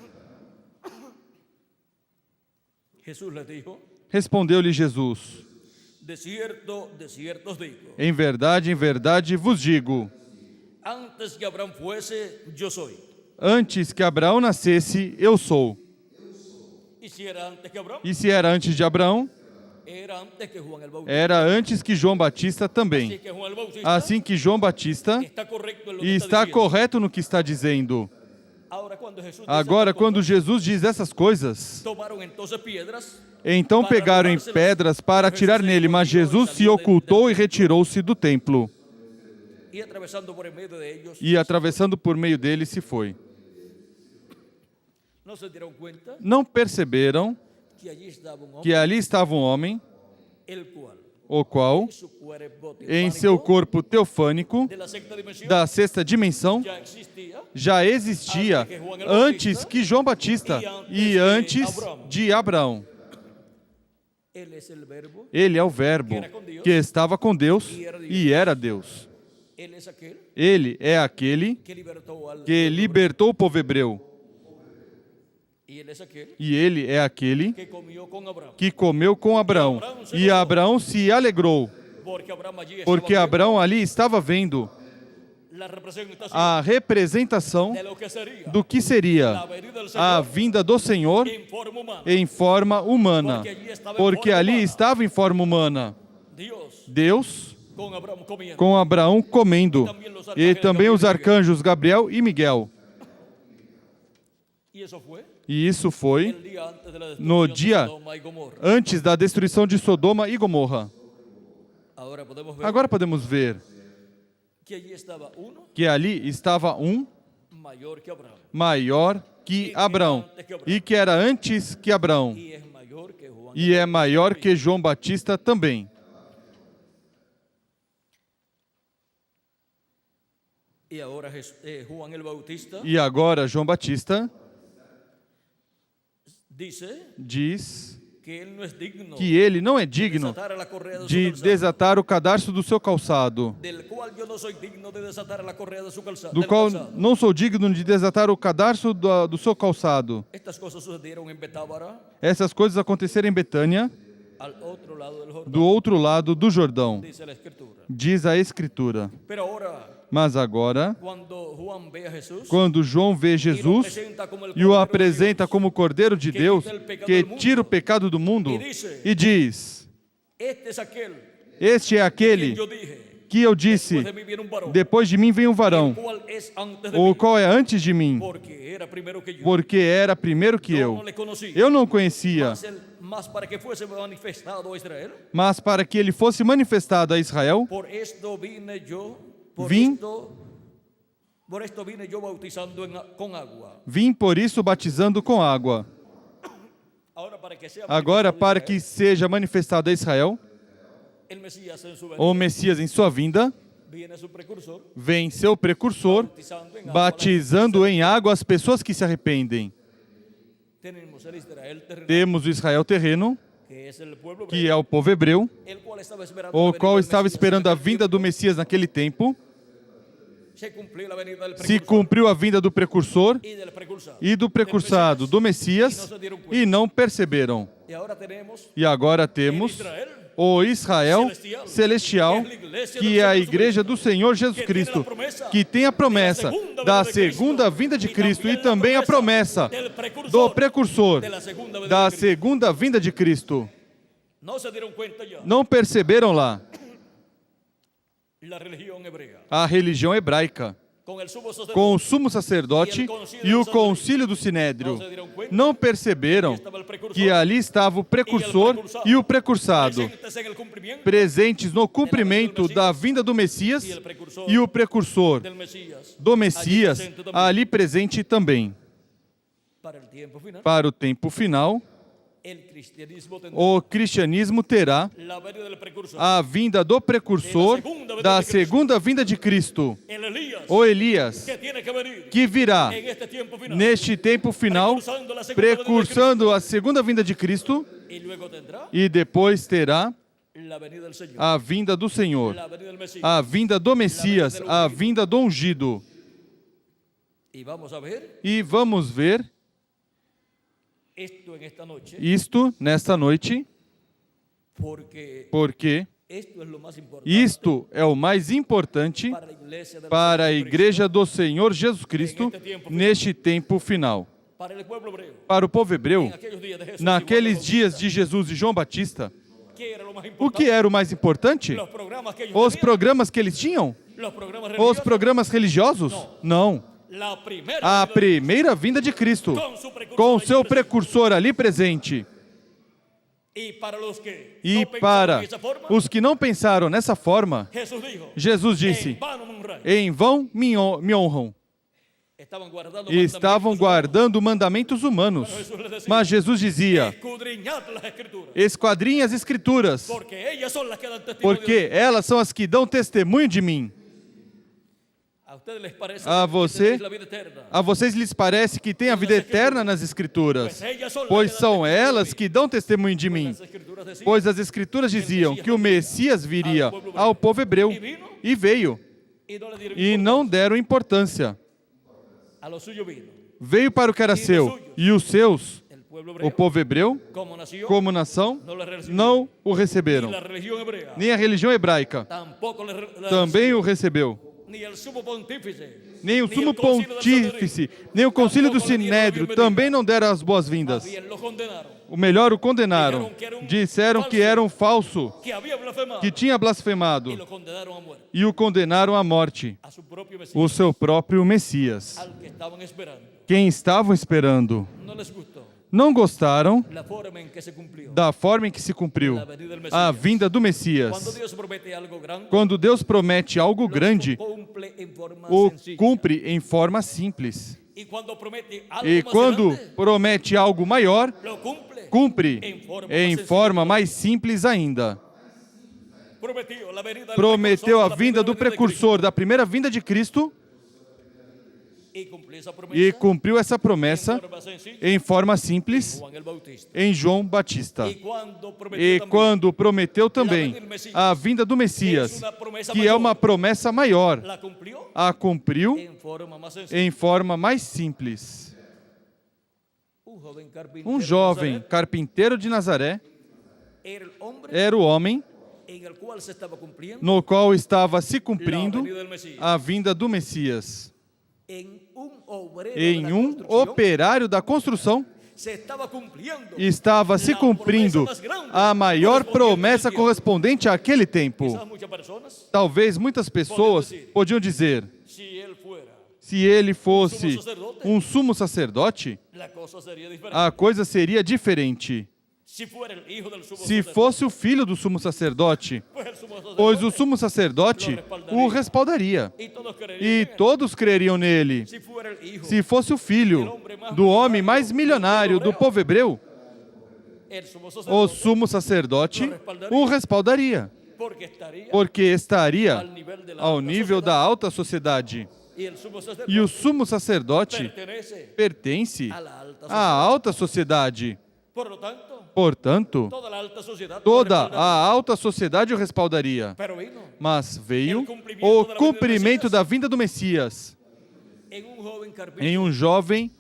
Jesús les dijo, Respondeu-lhe Jesus: de cierto os digo, em verdade vos digo, antes que Abraham fuese, yo soy. antes que Abraão nascesse, eu sou. Y si era antes que Abraham, E se era antes de Abraão, era antes que Juan el Bautista. era antes que João Batista Así também. que Juan el Bautista Assim que João Batista está correcto en lo que e está está diciendo. correto no que está dizendo. Ahora, cuando Jesús dice Agora, estas quando cosas, Jesus diz essas coisas, tomaron entonces piedras então pegaram em pedras para atirar nele, mas Jesus se ocultou e retirou-se do templo. y atravesando por en medio de ellos, E atravessando por meio dele se foi. no se dieron cuenta Não perceberam que allí estaba un hombre, que ali estava um homem, el cual o qual, en su cuerpo em seu teofánico corpo teofânico, de la sexta dimensión da sexta dimensão, ya existía, já existia antes que João Batista e antes de Abraão. él es el verbo, Ele é o Verbo que estava com Deus e era Deus. él es aquel Ele é aquele que libertó al que libertou o povo hebreu. y él es aquel E ele é aquele que comió con Abraham, que comeu com Abraão. E Abraão se alegrou, porque Abraham allí porque estaba Abraão ali estava vendo viendo la representación a representação de lo que sería do que seria la venida del a Señor vinda do Senhor en forma humana. em forma humana. Porque ali estava em forma humana Dios Deus con Abraham comiendo. com Abraão comendo, e também os arcanjos Gabriel e Miguel. Y eso fue E isso foi el día antes de la no destrucción de dia Sodoma y Gomorra. antes da destruição de Sodoma e Gomorra. Ahora podemos ver Agora podemos ver que allí estaba uno que ali estava um mayor que Abraham maior que Abraão e que era antes que Abraão y es mayor que Juan. e é maior que João Batista também. Y ahora Juan el Bautista E agora João Batista dice diz que él no es digno que ele não é de digno desatar la correa de su de calzado, desatar o cadarço do seu calçado, del cual yo no soy digno de desatar la correa de su calzado. do qual não sou digno de desatar o cadarço do seu calçado. Estas cosas sucedieron en Betábara, Essas coisas aconteceram em Betânia, al otro lado del Jordán, do outro lado do Jordão, dice la Escritura. diz a Escritura. Pero ahora, Mas agora, cuando Juan ve a Jesús quando João vê Jesus e o apresenta como Cordeiro de Deus, que tira o pecado do mundo, e diz: este es aquel este é que aquele yo dije, que eu disse, después de mí viene un varón, depois de mim vem um varão, el cual es antes de o mí, qual é antes de mim, porque era primero que yo. porque era primeiro que Yo no eu. le conocí, Eu não conhecia, mas para que fuese manifestado a Israel, mas para que ele fosse manifestado a Israel, por esto vine yo, por esto vine yo bautizando con agua. vim por isso batizando com água. Ahora para que sea Agora, manifestado para a que Israel, seja manifestado a Israel, el Mesías en su venida, o Messias em sua vinda, viene su precursor, vem seu precursor, bautizando en agua. batizando em água as pessoas que se arrependem. Tenemos el Israel terrenal, Temos o Israel terreno, que es el pueblo que é o povo hebreu, el cual estaba esperando o la venida qual del estava Mesías esperando en a aquel vinda do tiempo. Messias naquele tempo. Se cumplió la venida del Se precursor cumpriu a vinda do precursor y del precursado. e do precursado, do Messias, e não perceberam. Y ahora tenemos E agora el temos Israel, o Israel celestial, que é a igreja do Senhor Jesus Cristo, que tem a promessa da segunda vinda de Cristo e também a promessa do precursor da segunda vinda de Cristo. no se dieron cuenta ya, Não perceberam lá la religión hebrea a religião hebraica, com o sumo sacerdote e o concílio do Sinédrio. Não perceberam que ali estava o precursor e o precursado, presentes no cumprimento da vinda do Messias e o precursor do Messias ali presente também. Para o tempo final, o cristianismo terá a vinda do precursor da segunda vinda de Cristo, o Elias, que virá neste tempo final, precursando a segunda vinda de Cristo, e depois terá a vinda do Senhor, a vinda do Messias, a vinda do ungido. E vamos ver isto nesta noite, porque isto é o mais importante para a Igreja do Senhor Jesus Cristo neste tempo final. Para o povo hebreu, naqueles dias de Jesus e João Batista, o que era o mais importante? Os programas que eles tinham? Os programas religiosos? Não. A primeira vinda de Cristo, com o seu precursor ali presente. E para os que não pensaram nessa forma, Jesus disse: em vão me honram. Estavam guardando mandamentos humanos. Mas Jesus dizia: esquadrinhe as Escrituras, porque elas são as que dão testemunho de mim. A vocês lhes parece que tem a vida eterna nas Escrituras, pois são elas que dão testemunho de mim. Pois as Escrituras diziam que o Messias viria ao povo hebreu, e veio, e não deram importância. Veio para o que era seu, e os seus, o povo hebreu, como nação, não o receberam. Nem a religião hebraica também o recebeu. Nem o sumo pontífice, nem o concílio do Sinédrio também não deram as boas-vindas. O melhor, o condenaram. Disseram que era um falso, que tinha blasfemado, e o condenaram à morte, o seu próprio Messias. Quem estavam esperando não gostaram da forma em que se cumpriu a vinda do Messias. Quando Deus promete algo grande, o cumpre em forma simples. E quando promete algo maior, cumpre em forma mais simples ainda. Prometeu a vinda do precursor da primeira vinda de Cristo, e cumpriu essa promessa em forma simples em João Batista. E quando prometeu também a vinda do Messias, que é uma promessa maior, a cumpriu em forma mais simples. Um jovem carpinteiro de Nazaré era o homem no qual estava se cumprindo a vinda do Messias. Em um operário da construção, estava se cumprindo a maior promessa correspondente àquele tempo. Talvez muitas pessoas podiam dizer: se ele fosse um sumo sacerdote, a coisa seria diferente. Se fosse o filho do sumo sacerdote, pois o sumo sacerdote o respaldaria, e todos creriam nele. Se fosse o filho do homem mais milionário do povo hebreu, o sumo sacerdote o respaldaria, porque estaria ao nível da alta sociedade. E o sumo sacerdote pertence à alta sociedade. Portanto, toda a alta sociedade o respaldaria. Mas veio o cumprimento da vinda do Messias em um jovem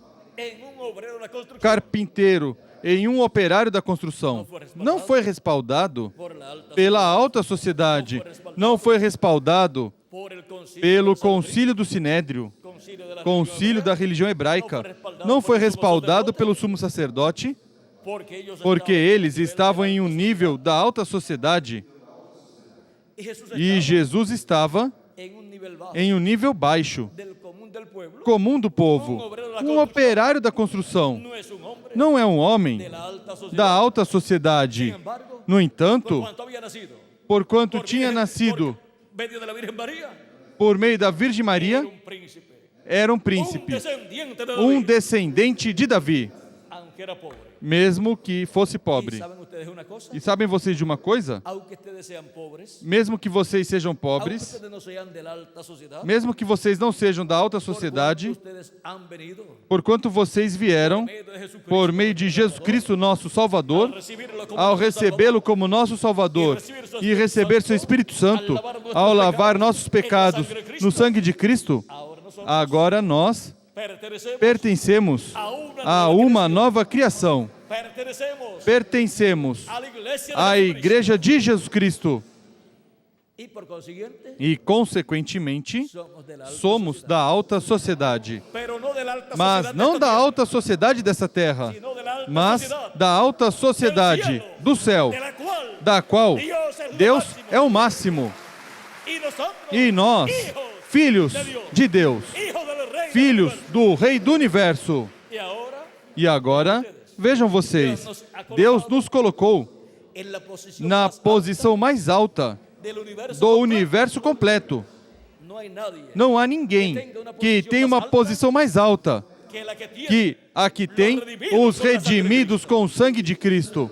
carpinteiro, em um operário da construção. Não foi respaldado pela alta sociedade, não foi respaldado pelo concílio do Sinédrio, concílio da religião hebraica, não foi respaldado pelo sumo sacerdote, porque eles estavam em um nível da alta sociedade, e Jesus estava em um nível baixo, del común del pueblo, comum do povo. Um operário da construção no es un hombre não é um homem de la alta sociedad. da alta Sin sociedade. embargo, No por entanto, cuanto había nacido, porquanto por tinha virgen- nascido por medio de la Virgen María, por meio da Virgem era Maria, un príncipe, era um un príncipe, descendiente de um David, descendente de Davi, aunque era pobre. mesmo que fosse ¿Y pobre. saben ustedes una cosa? E sabem vocês de uma coisa? Aunque ustedes sean pobres, Mesmo que vocês sejam aunque pobres, ustedes no sean de la alta sociedad, mesmo que vocês não sejam da alta por cuanto sociedade, ustedes han venido porquanto vocês vieram por medio de Jesucristo, por meio de Jesus Cristo, nosso Salvador, ao nosso recebê-lo como nosso Salvador e receber seu Espírito Santo, ao lavar nossos pecados no sangue de Cristo, ahora nosotros agora nós pertenecemos pertencemos a uma nova criação. Pertencemos a la iglesia de à Jesucristo. Igreja de Jesus Cristo Y por consiguiente, e, consequentemente, somos de la alta somos sociedad. da alta sociedade. Pero no de la alta Mas sociedad não de da esta alta sociedade dessa terra, tierra, sino de la alta mas sociedad, da alta sociedade do céu, de la cual da qual Dios es lo Deus máximo. é o máximo. Y nosotros, E nós, filhos de Deus, hijos del rey filhos del universo. do Rei do Universo. Y ahora, E agora, vejam vocês, Deus nos colocou en la posición na más posição mais alta alta del universo, do universo completo. no hay nadie Não há ninguém que tenha uma posição mais alta que la que tiene. que a que tem os redimidos com o sangue de Cristo.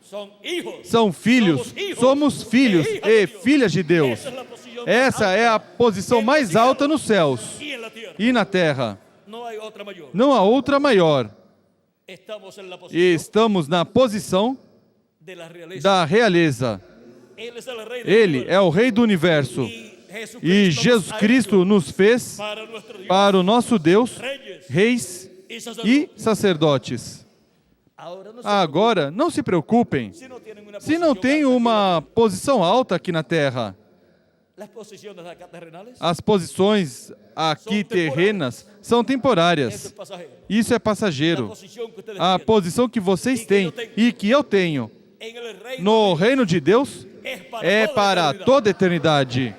Son hijos. São filhos, somos filhos e filhas de Deus. Esa es la posición más Essa é a posição mais alta nos céus y en la tierra. e na terra. No hay otra mayor. Não há outra maior. Estamos en la E posición estamos na posição de la realeza. da realeza. Él es el rey del Ele universo. é o Rei do universo. Y E Jesus Cristo nos fez para nuestro Dios, para o nosso Deus reyes reis y e sacerdotes. sacerdotes. Ahora no se Agora, não se preocupem preocupen si no tienen una se não posición tem alta uma posição alta aqui na terra. aquí. Las posiciones acá terrenales, As posições aqui terrenas são eso es temporárias. pasajero. Isso é La passageiro. posición que ustedes A tienen posição que vocês têm e que eu tenho en el reino no reino de Deus é para toda a eternidade.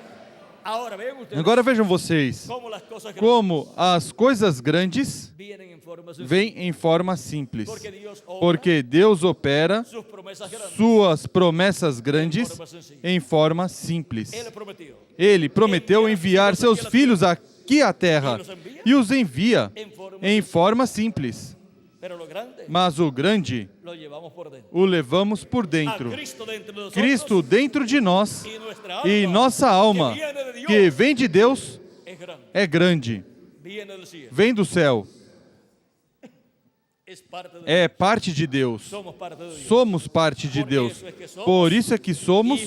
Ahora vean ustedes Agora vejam vocês cómo las cosas grandes como as coisas grandes vienen en forma sencilla. vêm em forma simples. Porque Dios obra Porque Deus opera sus promesas grandes. suas promessas grandes em forma simples. Él prometió Ele prometeu enviar seus filhos aqui à terra e os envia em forma simples. pero lo grande Mas o grande lo llevamos por dentro. o levamos por A dentro. Cristo dentro de nosotros Cristo dentro de nós y nuestra alma e nossa alma, que viene de Dios que vem de Deus, es grande, é grande, viene del cielo, vem do céu, es parte de é parte de Deus. somos parte de Dios. Somos parte de Deus. Por isso é que somos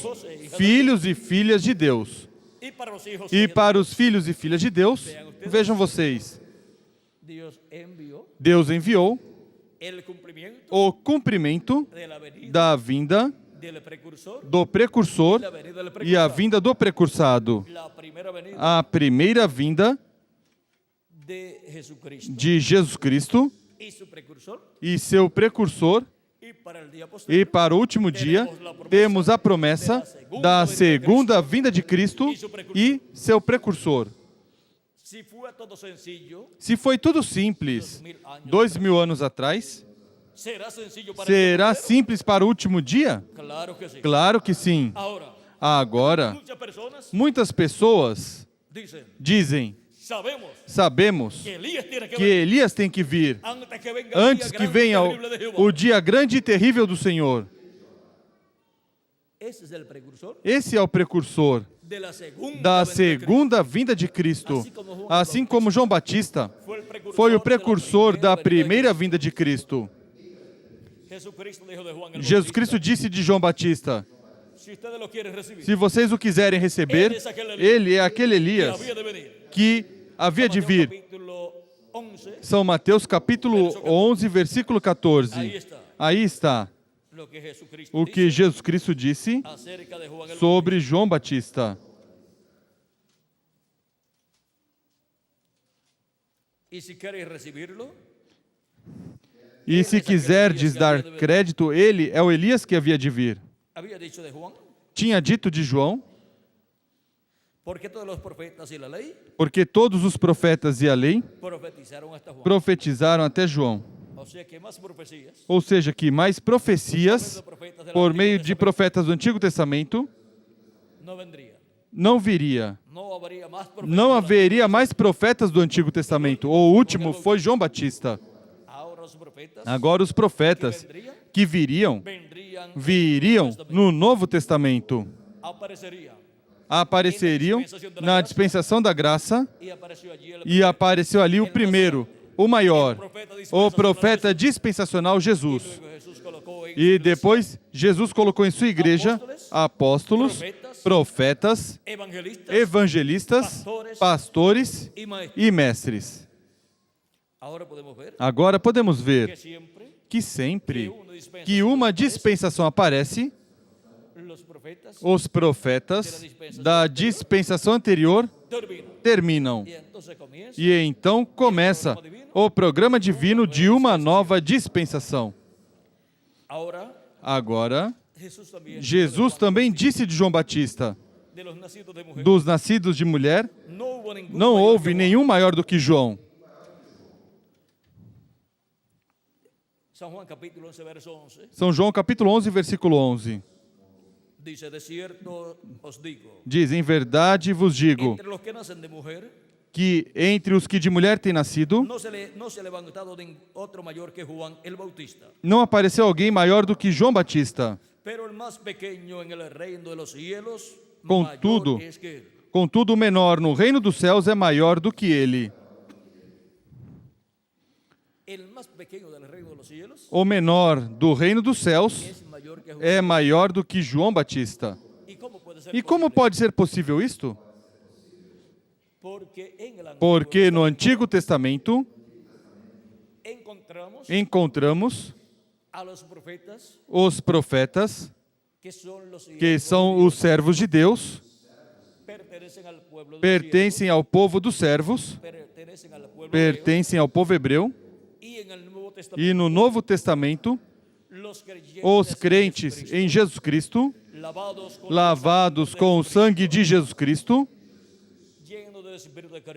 filhos e filhas de Deus. Y para los hijos E de para os filhos e filhas de Deus, vejam vocês, Dios envió Deus enviou el cumplimiento o cumprimento de la venida da vinda del precursor do precursor la venida del e a precursor. vinda do precursado. La primera venida A primeira vinda de Jesucristo de Jesus Cristo y su precursor, e seu precursor. y para el día posterior E para o último dia, temos a promessa da segunda vinda de Cristo e seu precursor. si fue todo sencillo, Se foi tudo simples 2000 anos atrás, será sencillo para será el simples para o último dia? Claro que sí. Claro que sim. Ahora, Agora, muchas personas muitas pessoas dicen, dizem, sabemos que Elías tiene que que venir Elias tem que vir antes que venga el día antes que grande y venha terrible de Jehová. o dia grande e terrível do Senhor. Ese es el precursor Esse é o precursor de la segunda da venida de Cristo. segunda vinda de Cristo. Assim como João Batista Fue el foi o precursor da primeira venida vinda de Cristo. de Jesucristo dijo de Juan el Jesus Bautista, Cristo disse de João Batista: si ustedes lo quieren recibir, se vocês o quiserem receber, ele é aquele que Elias había de venir. que havia de Mateo vir. capítulo 11, São Mateus capítulo 11, versículo 14. Aí está lo que Jesucristo o que dice Jesus Cristo disse acerca de Juan el sobre João Batista. Y si queréis recibirlo, E se quiserdes dar crédito, ele é o Elias que havia de vir. había dicho de Juan, Tinha dito de João, Porque todos los profetas y la ley Porque todos os profetas e a lei profetizaron hasta Juan. profetizaram até João. O sea que más profecías Ou seja, que mais profecias por meio de profetas do Antigo Testamento no vendrían. não viria. No habría más profetas. Não haveria mais profetas do Antigo Testamento. O último foi João Batista. Ahora los profetas Agora os profetas que viriam vendrían no Novo Testamento. Apareceriam na dispensação da graça y apareció allí el e apareceu ali o primeiro, o maior, o profeta dispensacional Jesus. Jesús colocó en E depois Jesus colocou em sua igreja apóstolos, profetas, evangelistas evangelistas, pastores y maestros. e mestres. Ahora podemos ver Agora podemos que ver siempre que sempre que uma dispensação aparece, los profetas os profetas da dispensação anterior terminan. terminam. Y entonces comienza E então começa o programa divino de uma nova dispensação. ahora Agora, Jesús también Jesus também disse de João Batista: de los nacidos de mujer dos nascidos de mulher, no hubo ningún não mayor houve que Juan. nenhum maior do que João. San Juan capítulo 11 verso 11 São João capítulo 11, versículo 11. dice: de cierto os digo, Diz: em verdade vos digo, entre los que nacen de mujer que entre os que de mulher têm nascido, no se ha levantado otro mayor que Juan el Bautista, não apareceu alguém maior do que João Batista. pero el más pequeño en el reino de los cielos Contudo, mayor es que él. Contudo, o menor no reino dos céus é maior do que ele. El más pequeño del reino de los cielos O menor do reino dos céus es mayor que Juan. é maior do que João Batista. ¿Y cómo puede ser E como posible? pode ser possível isto? Porque en el Antiguo Porque no Antigo Testamento encontramos a los profetas os profetas, que são os servos de Deus, pertencem ao povo dos servos, pertencem ao povo hebreu, e no Novo Testamento, os crentes em Jesus Cristo, lavados com o sangue de Jesus Cristo,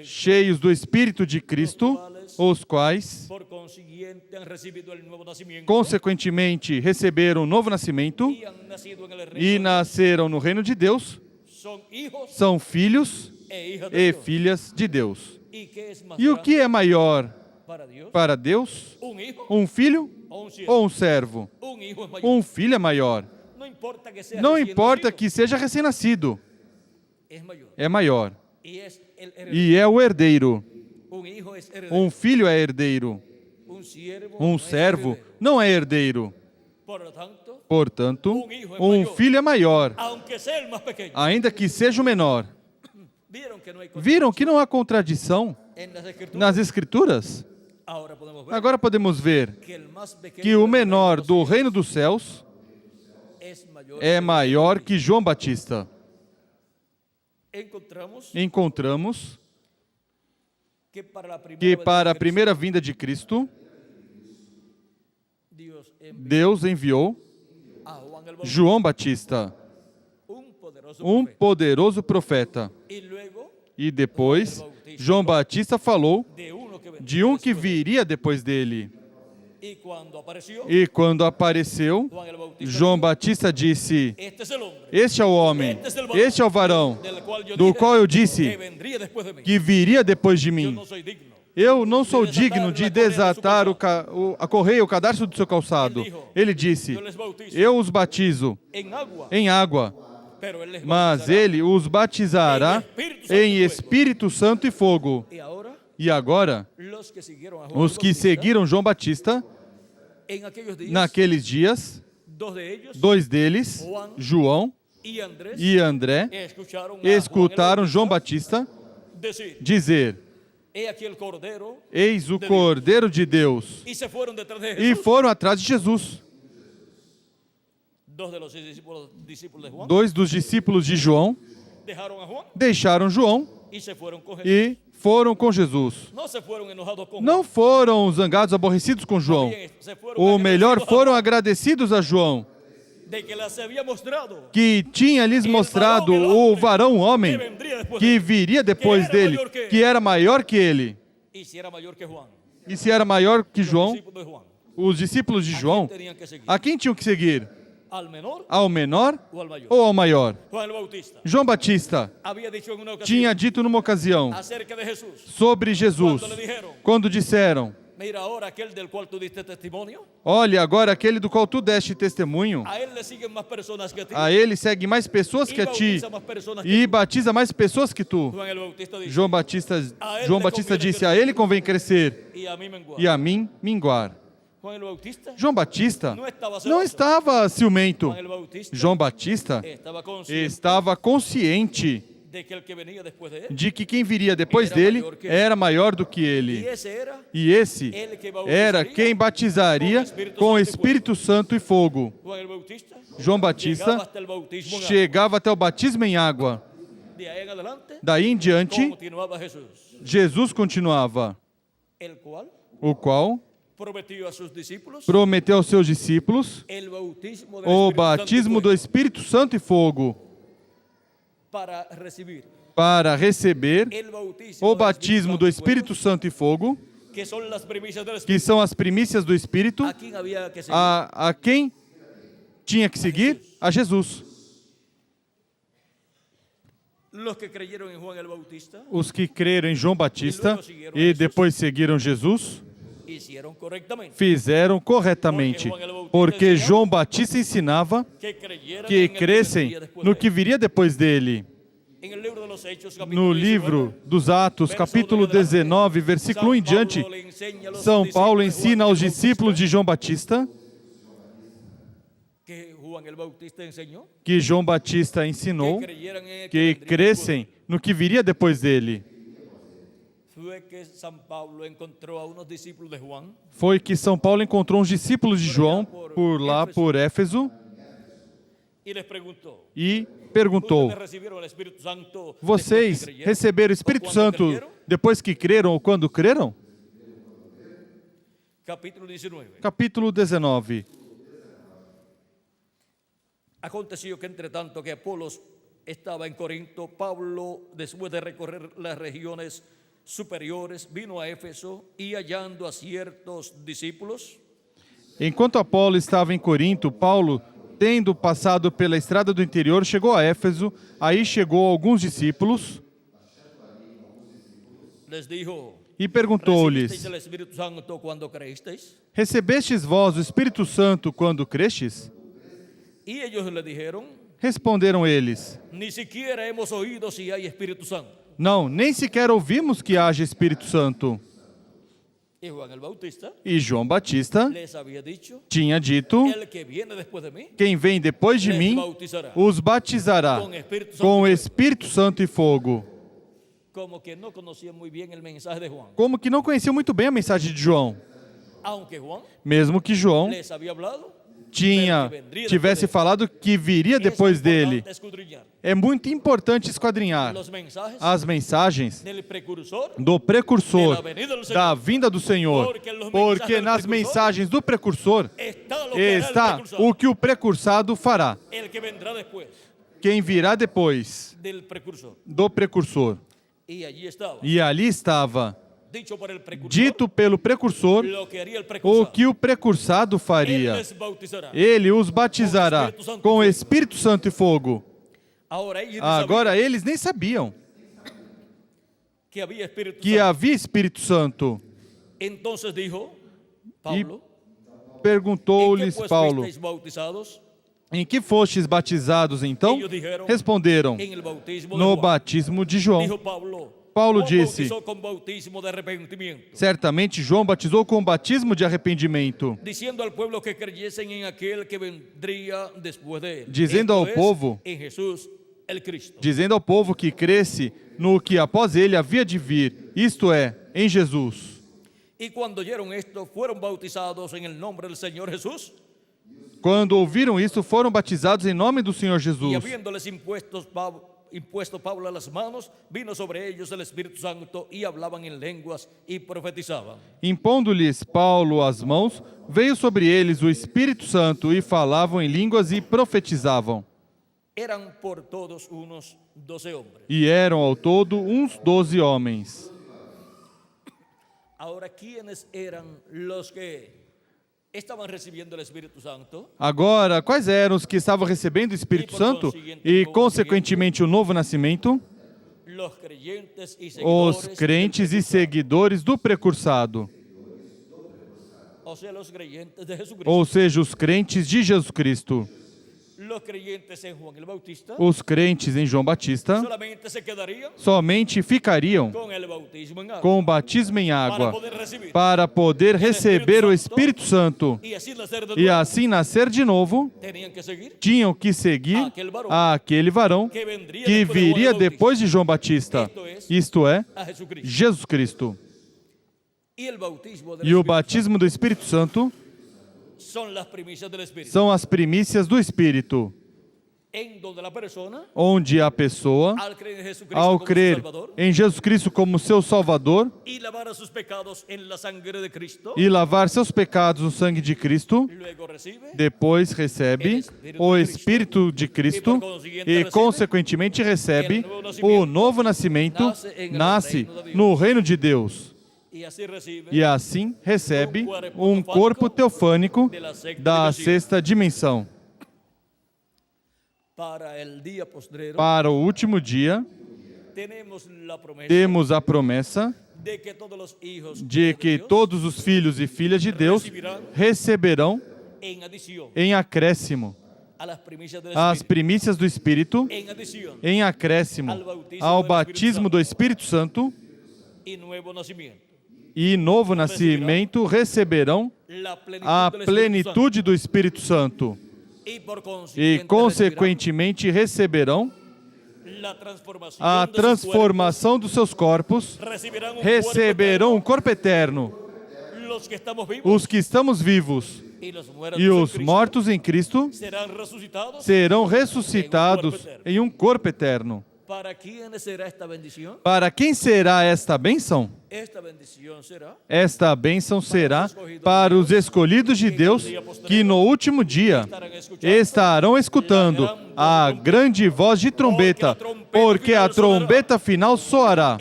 cheios do Espírito de Cristo, os quais, consequentemente, receberam um novo nascimento e nasceram no reino de Deus, são filhos e filhas de Deus. E o que é maior para Deus? Um filho ou um servo? Um filho é maior. Não importa que seja recém-nascido, é maior. E é o herdeiro. Um filho é herdeiro. Um servo não é herdeiro. Portanto, um filho é maior, ainda que seja o menor. Viram que não há contradição nas Escrituras? Agora podemos ver que o menor do reino dos céus é maior que João Batista. Encontramos que para a primeira vinda de Cristo, Deus enviou João Batista, um poderoso profeta. E depois, João Batista falou de um que viria depois dele. E quando apareceu, João Batista disse: este é o homem, este é o varão, do qual eu disse que viria depois de mim. Eu não sou digno de desatar a correia, o cadarço do seu calçado. Ele disse: eu os batizo em água, mas ele os batizará em Espírito Santo e fogo. E agora, os que seguiram João Batista, naqueles dias, dois deles, João e André, escutaram João Batista dizer: eis o Cordeiro de Deus, e foram atrás de Jesus. Dois dos discípulos de João deixaram João e foram com Jesus. Não foram zangados, aborrecidos com João. O melhor, foram agradecidos a João. de que les había mostrado que tinha lhes mostrado o varão homem que viria depois dele, que era maior que ele. y si era mayor que Juan, E se era maior que los João, discípulos de Juan, os discípulos de ¿a quién João, tenían que seguir? a quem tinham que seguir? ¿Al menor Ao menor o al mayor? ou ao maior? Juan el Bautista João Batista había dicho en una ocasión tinha dito numa ocasião acerca de Jesús, sobre Jesus, quando disseram: mira ahora aquel del cual tú diste testimonio, olha, agora aquele do qual tu deste testemunho, a él le siguen más personas que a ti, a ele segue mais pessoas y que a ti bautiza más personas que e batiza mais pessoas que tu. Juan el Bautista dice, João Batista disse: a ele convém crescer y a mí menguar. e a mim minguar. Juan el Bautista João Batista não estava não celoso. estava ciumento. Juan el Bautista João Batista estava consciente estava consciente de que el que venía después de él, de que quem viria depois dele era maior do que y ele. ese era E esse era quem batizaria com o Espírito Santo e fogo. Juan el Bautista, João llegaba Batista hasta el bautismo en agua. chegava até o batismo em água. De ahí en adelante Daí em diante, continuaba Jesús, Jesus continuava, el cual o qual prometió a sus discípulos prometeu aos seus discípulos el bautismo del o Espíritu Santo batismo y do fuego Espírito Santo e fogo, para recibir para receber el bautismo o del batismo do Espíritu Espírito Santo e fogo, Santo, que son las primicias del que Espíritu. são as primícias do Espírito. ¿A quién había que seguir? A quem tinha que seguir? A Jesus. Los que creyeron en Juan el Bautista Os que creram em João Batista e depois seguiram Jesus, hicieron correctamente. fizeram corretamente, porque João Batista ensinava Que creyeran que en el que crescem vendría después no de que él. viria depois dele. En el libro de los Hechos, No capítulo livro 19, dos Atos, capítulo 19, versículo 1 em diante, São Paulo ensina aos discípulos de João Batista, que Juan el Bautista enseñó, que João Batista ensinou, que creyeran en el que vendría crescem no que viria depois dele. después. Fue que San Pablo encontró a unos discípulos de Juan Foi que São Paulo encontrou uns discípulos de João por lá, por Éfeso, y les preguntó, e perguntou: ¿ustedes recibieron el Espíritu Santo vocês después que creyeron? receberam o ¿O Espírito cuando Santo creyeron? depois que creram ou quando creram? Capítulo 19. Capítulo 19. Aconteció que entre tanto que Apolos estaba en Corinto, Pablo, después de recorrer las regiones superiores, vino a Éfeso y hallando a ciertos discípulos, Enquanto Apolo estava em Corinto, Paulo, tendo passado pela estrada do interior, chegou a Éfeso. Aí chegou alguns discípulos les dijo, e ¿recibisteis perguntou-lhes: el Espíritu Santo cuando creísteis? recebestes vós o Espírito Santo quando crestes? Y ellos le dijeron, Responderam eles: ni siquiera hemos oído si hay Espíritu Santo. não, nem sequer ouvimos que haja Espírito Santo. Y Juan el Bautista E João Batista les había dicho, tinha dito: el que viene después de mí, quem vem depois de les mim bautizará os batizará con Espíritu Santo. com o Espírito Santo e fogo. Como que no conocían muy bien el mensaje de Juan. Como que não conheciam muito bem a mensagem de João. Aunque Juan Mesmo que João les había hablado, tivesse falado que viria depois dele. escudriñar É muito importante esquadrinhar los mensajes as mensagens del precursor do precursor, da vinda do Senhor, porque nas mensagens do precursor está lo que hará el está precursor, o que o precursado fará, el que vendrá después quem virá depois del precursor. do precursor. Y allí estaba, E ali estava, dicho por el precursor, dito pelo precursor, lo que haría el o precursor. que o precursado Él faria. les bautizará. Ele os batizará com o Espírito Santo e fogo. Ahora ellos Agora eles nem sabiam sabían que había Espíritu que Santo. havia Espírito Santo. Entonces dijo Pablo, ¿en qué Perguntou-lhes pues Paulo: fuisteis bautizados? em que fostes batizados então? Ellos dijeron, Responderam: en el bautismo de no Juan. batismo de João. Dijo Pablo, Paulo Juan disse: bautizó con bautismo de arrepentimiento, certamente João batizou com o batismo de arrependimento, diciendo al pueblo que creyesen en aquel que vendría después de él. Diciendo Esto al es, povo, en Jesús el Cristo. dizendo ao povo que cresce no que após ele havia de vir, isto é, em Jesus. Y cuando oyeron esto, fueron bautizados en el nombre del Señor Jesús. Quando ouviram isso, foram batizados em nome do Senhor Y Jesus. habiéndoles impuestos impuesto Pablo a las manos, vino sobre ellos el Espíritu Santo y hablaban en lenguas y profetizaban. Impondo-lhes Paulo as mãos, veio sobre eles o Espírito Santo e falavam em línguas e profetizavam. Eran por todos unos 12 hombres. E eram ao todo uns 12 homens. Ahora, ¿quiénes eran los que estaban recibiendo el Espíritu Santo? Agora, quais eram os que estavam recebendo o Espírito Santo e, consequentemente, o novo nascimento? Los creyentes y Os seguidores crentes e seguidores do precursado, o sea, los creyentes de Jesucristo. ou seja, os crentes de Jesus Cristo. Los creyentes en Juan el Bautista Os crentes em João Batista solamente se quedarían somente ficariam con el bautismo en agua com o batismo em para água poder recibir para poder receber o Espírito Santo y así nacer de e nuevo. assim nascer de novo. Tenían que seguir Tinham que seguir aquele varão que vendría que después de Juan el viria Bautista, depois de João Batista, isto é, a Jesucristo. Jesus Cristo. Y el bautismo del E o Espíritu batismo do Espírito Santo son las primicias del Espíritu, são as primícias do Espírito, en donde la persona, onde a pessoa, al creer en Jesucristo ao como su crer Salvador em Jesus Cristo como seu Salvador y lavar sus pecados en la sangre de Cristo, e lavar seus pecados no sangue de Cristo, luego recibe depois recebe o Espírito de Cristo e, consequentemente, recebe o novo nascimento, nasce no reino de Deus. y así recibe E assim recebe um corpo teofânico da sexta dimensão. para el día postrero. Para o último dia, Tenemos la promesa temos a promessa de que todos los hijos de que Dios, todos os filhos e filhas de Deus receberão en adición em acréscimo a las primicias del as Espíritu, primícias do Espírito, en adición em acréscimo ao batismo do Espírito Santo y nuevo nacimiento, e novo nascimento, receberão la plenitud a del Espíritu plenitude do Espírito Santo Santo, y por e, consiguiente consequentemente, receberão recibirán la transformación a de sus transformação dos seus corpos, cuerpos, recibirán un receberão um cuerpo corpo eterno. eterno. Los que estamos vivos Os que estamos vivos y los muertos e en os Cristo mortos em Cristo serán resucitados. serão ressuscitados em um corpo eterno. ¿Para quién será esta bendición? Para quem será esta bênção? Esta bendición será Esta bênção será para os escolhidos de Deus que no último dia estarão escutando a grande voz de trombeta, porque a trombeta final soará.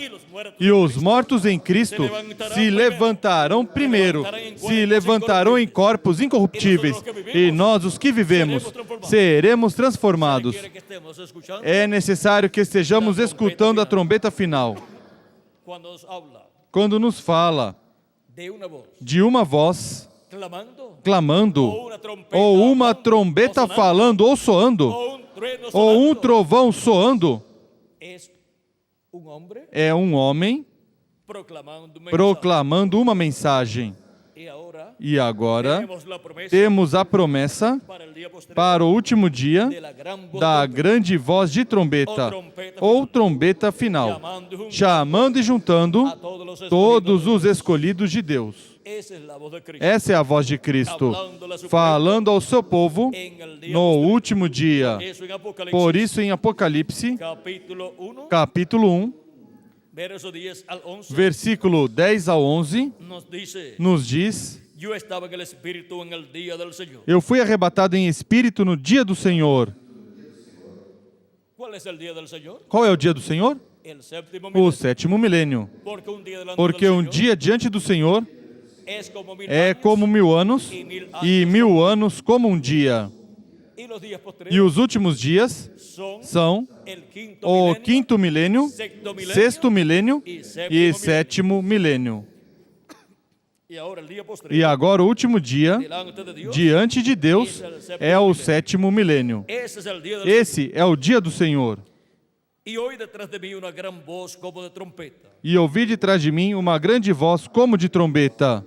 E os mortos em Cristo se levantarão primeiro, se levantarão em corpos incorruptíveis, e nós, os que vivemos, seremos transformados. quiere que estemos escuchando É necessário que estejamos escutando a trombeta final, cuando nos habla quando nos fala de una voz de uma voz clamando, clamando, ou uma trombeta falando ou soando, o un trueno ou um sonando. trovão soando. Es un hombre É um homem proclamando un mensaje. proclamando uma mensagem. E agora tenemos la promesa temos a promessa para el día posterior para o último dia de la gran voz da de grande voz de trombeta ou trombeta final, chamando e juntando a todos los todos os escolhidos de Deus. Esa es la voz de Cristo. Essa é a voz de Cristo, falando ao seu povo En el día no posterior. último dia. Eso en Apocalipsis, Por isso, em Apocalipse, capítulo 1, capítulo 1, verso 10 al 11, versículo 10 ao 11, nos dice: nos diz: Yo estaba en el Espíritu en el día del Señor. Eu fui arrebatado em espírito no dia do Senhor. ¿Cuál es el día del Señor? Qual é o dia do Senhor? El séptimo O milenio. sétimo milênio. Porque un día delante Porque del um Señor dia diante do Senhor es como 1000 é años, como 1000 anos, e 1000 anos como um dia. y los días E posteriores os últimos dias son são el quinto o milenio, quinto milênio, sexto milênio e sétimo milênio. y ahora el día E posterior agora o último dia, delante de Dios. diante de Deus, é o sétimo milênio. Ese es el día del Esse é o dia do Senhor. Señor. Y hoy detrás de mí una gran voz como de trompeta. E ouvi de trás de mim uma grande voz como de trombeta.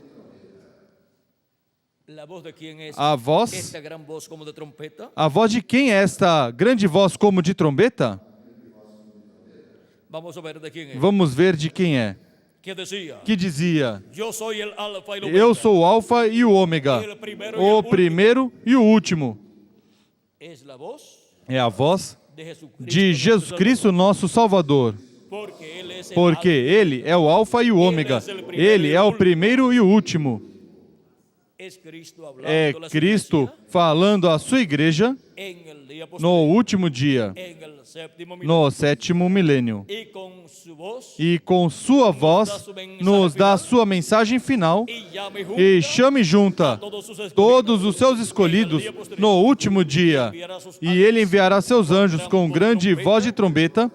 ¿La voz de quién es A voz, esta gran voz como de trompeta? a voz de quem é esta grande voz como de trombeta? Vamos a ver de quién es. Vamos ver de quem é. Que decía: Que dizia: Yo soy el alfa y el Eu omega. sou o alfa e o ômega, o primeiro e o último. Es la voz É a voz de Jesus Cristo, nosso Salvador. Porque Ele é o Alfa e o Ômega. Ele é o primeiro e o último. É Cristo falando à sua igreja no último dia, no sétimo milênio. E com sua voz nos dá a sua mensagem final e chame junta todos os seus escolhidos no último dia. E Ele enviará seus anjos com grande voz de trombeta,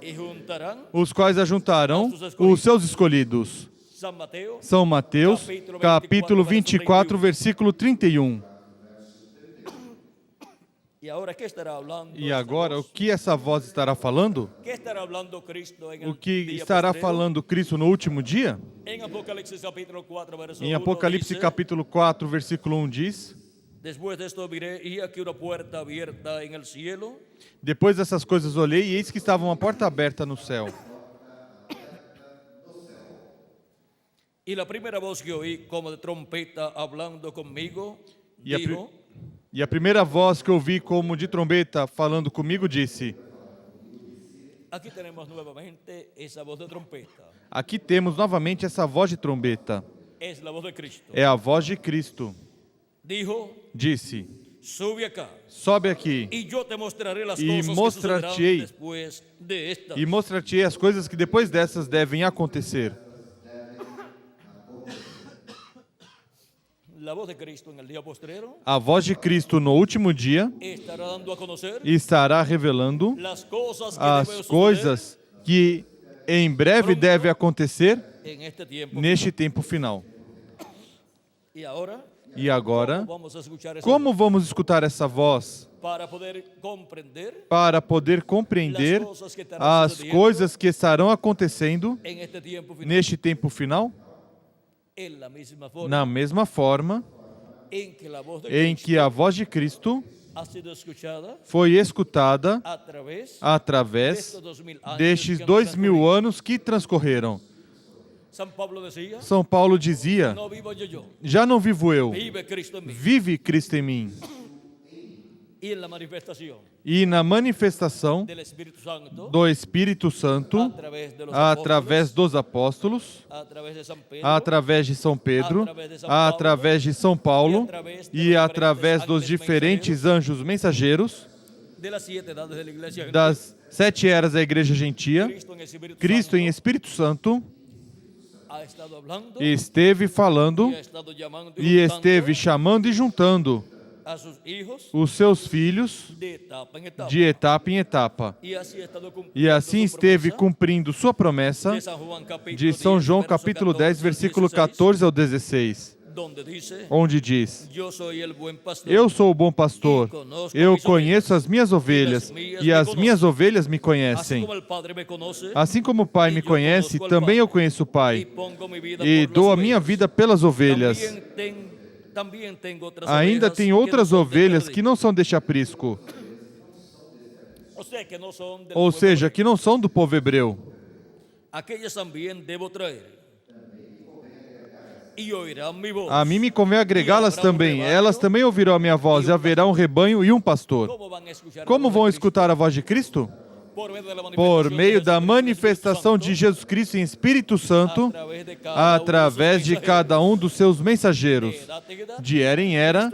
os quais ajuntarão os seus escolhidos. São Mateus, capítulo 24, versículo 31. E agora, o que essa voz estará falando? O que estará falando Cristo no último dia? Em Apocalipse capítulo 4, versículo 1 diz: Depois dessas coisas olhei e eis que estava uma porta aberta no céu. E a primeira voz que ouvi, como de trompeta, falando comigo, dijo: E a primeira voz que ouvi como de trombeta falando comigo disse: Aqui temos novamente essa voz de trompeta. Aqui temos novamente essa voz de trombeta. É a voz de Cristo. Disse: Sobe aqui e mostrar-te as coisas que depois dessas devem acontecer. A voz de Cristo no último dia estará revelando as coisas que em breve devem acontecer neste tempo final. E agora, como vamos escutar essa voz? Para poder compreender as coisas que estarão acontecendo neste tempo final? Na mesma forma em que a voz de Cristo foi escutada através destes 2000 anos que transcorreram. São Paulo dizia: já não vivo eu, vive Cristo em mim. E na manifestação do Espírito Santo, através dos apóstolos, através de São Pedro, através de São Paulo e através dos diferentes anjos mensageiros das 7 eras da Igreja Gentia, Cristo em Espírito Santo esteve falando e esteve chamando e juntando os seus filhos de etapa em etapa. E assim esteve cumprindo sua promessa de São João capítulo 10, versículo 14 ao 16. Onde diz: Eu sou o bom pastor, eu conheço as minhas ovelhas, e as minhas ovelhas me conhecem. Assim como o Pai me conhece, também eu conheço o Pai, e dou a minha vida pelas ovelhas. Ainda tem outras ovelhas que não são deste aprisco, ou seja, que não são do povo hebreu. A mim me convém agregá-las também. Elas também ouvirão a minha voz, e haverá um rebanho e um pastor. Como vão escutar a voz de Cristo? Por meio da manifestação de Jesus Cristo em Espírito Santo, através de cada um dos seus mensageiros. De era em era,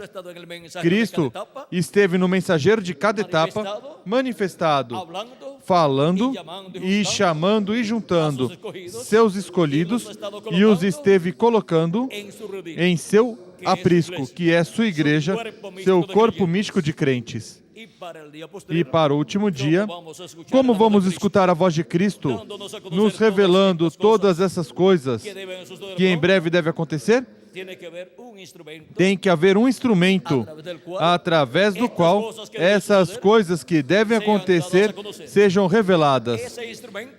Cristo esteve no mensageiro de cada etapa, manifestado, falando e chamando e juntando seus escolhidos, e os esteve colocando em seu aprisco, que é sua igreja, seu corpo místico de crentes. E para o último dia, como vamos escutar a voz de Cristo nos revelando todas essas coisas que em breve devem acontecer? Tem que haver um instrumento através do qual essas coisas que devem acontecer sejam reveladas.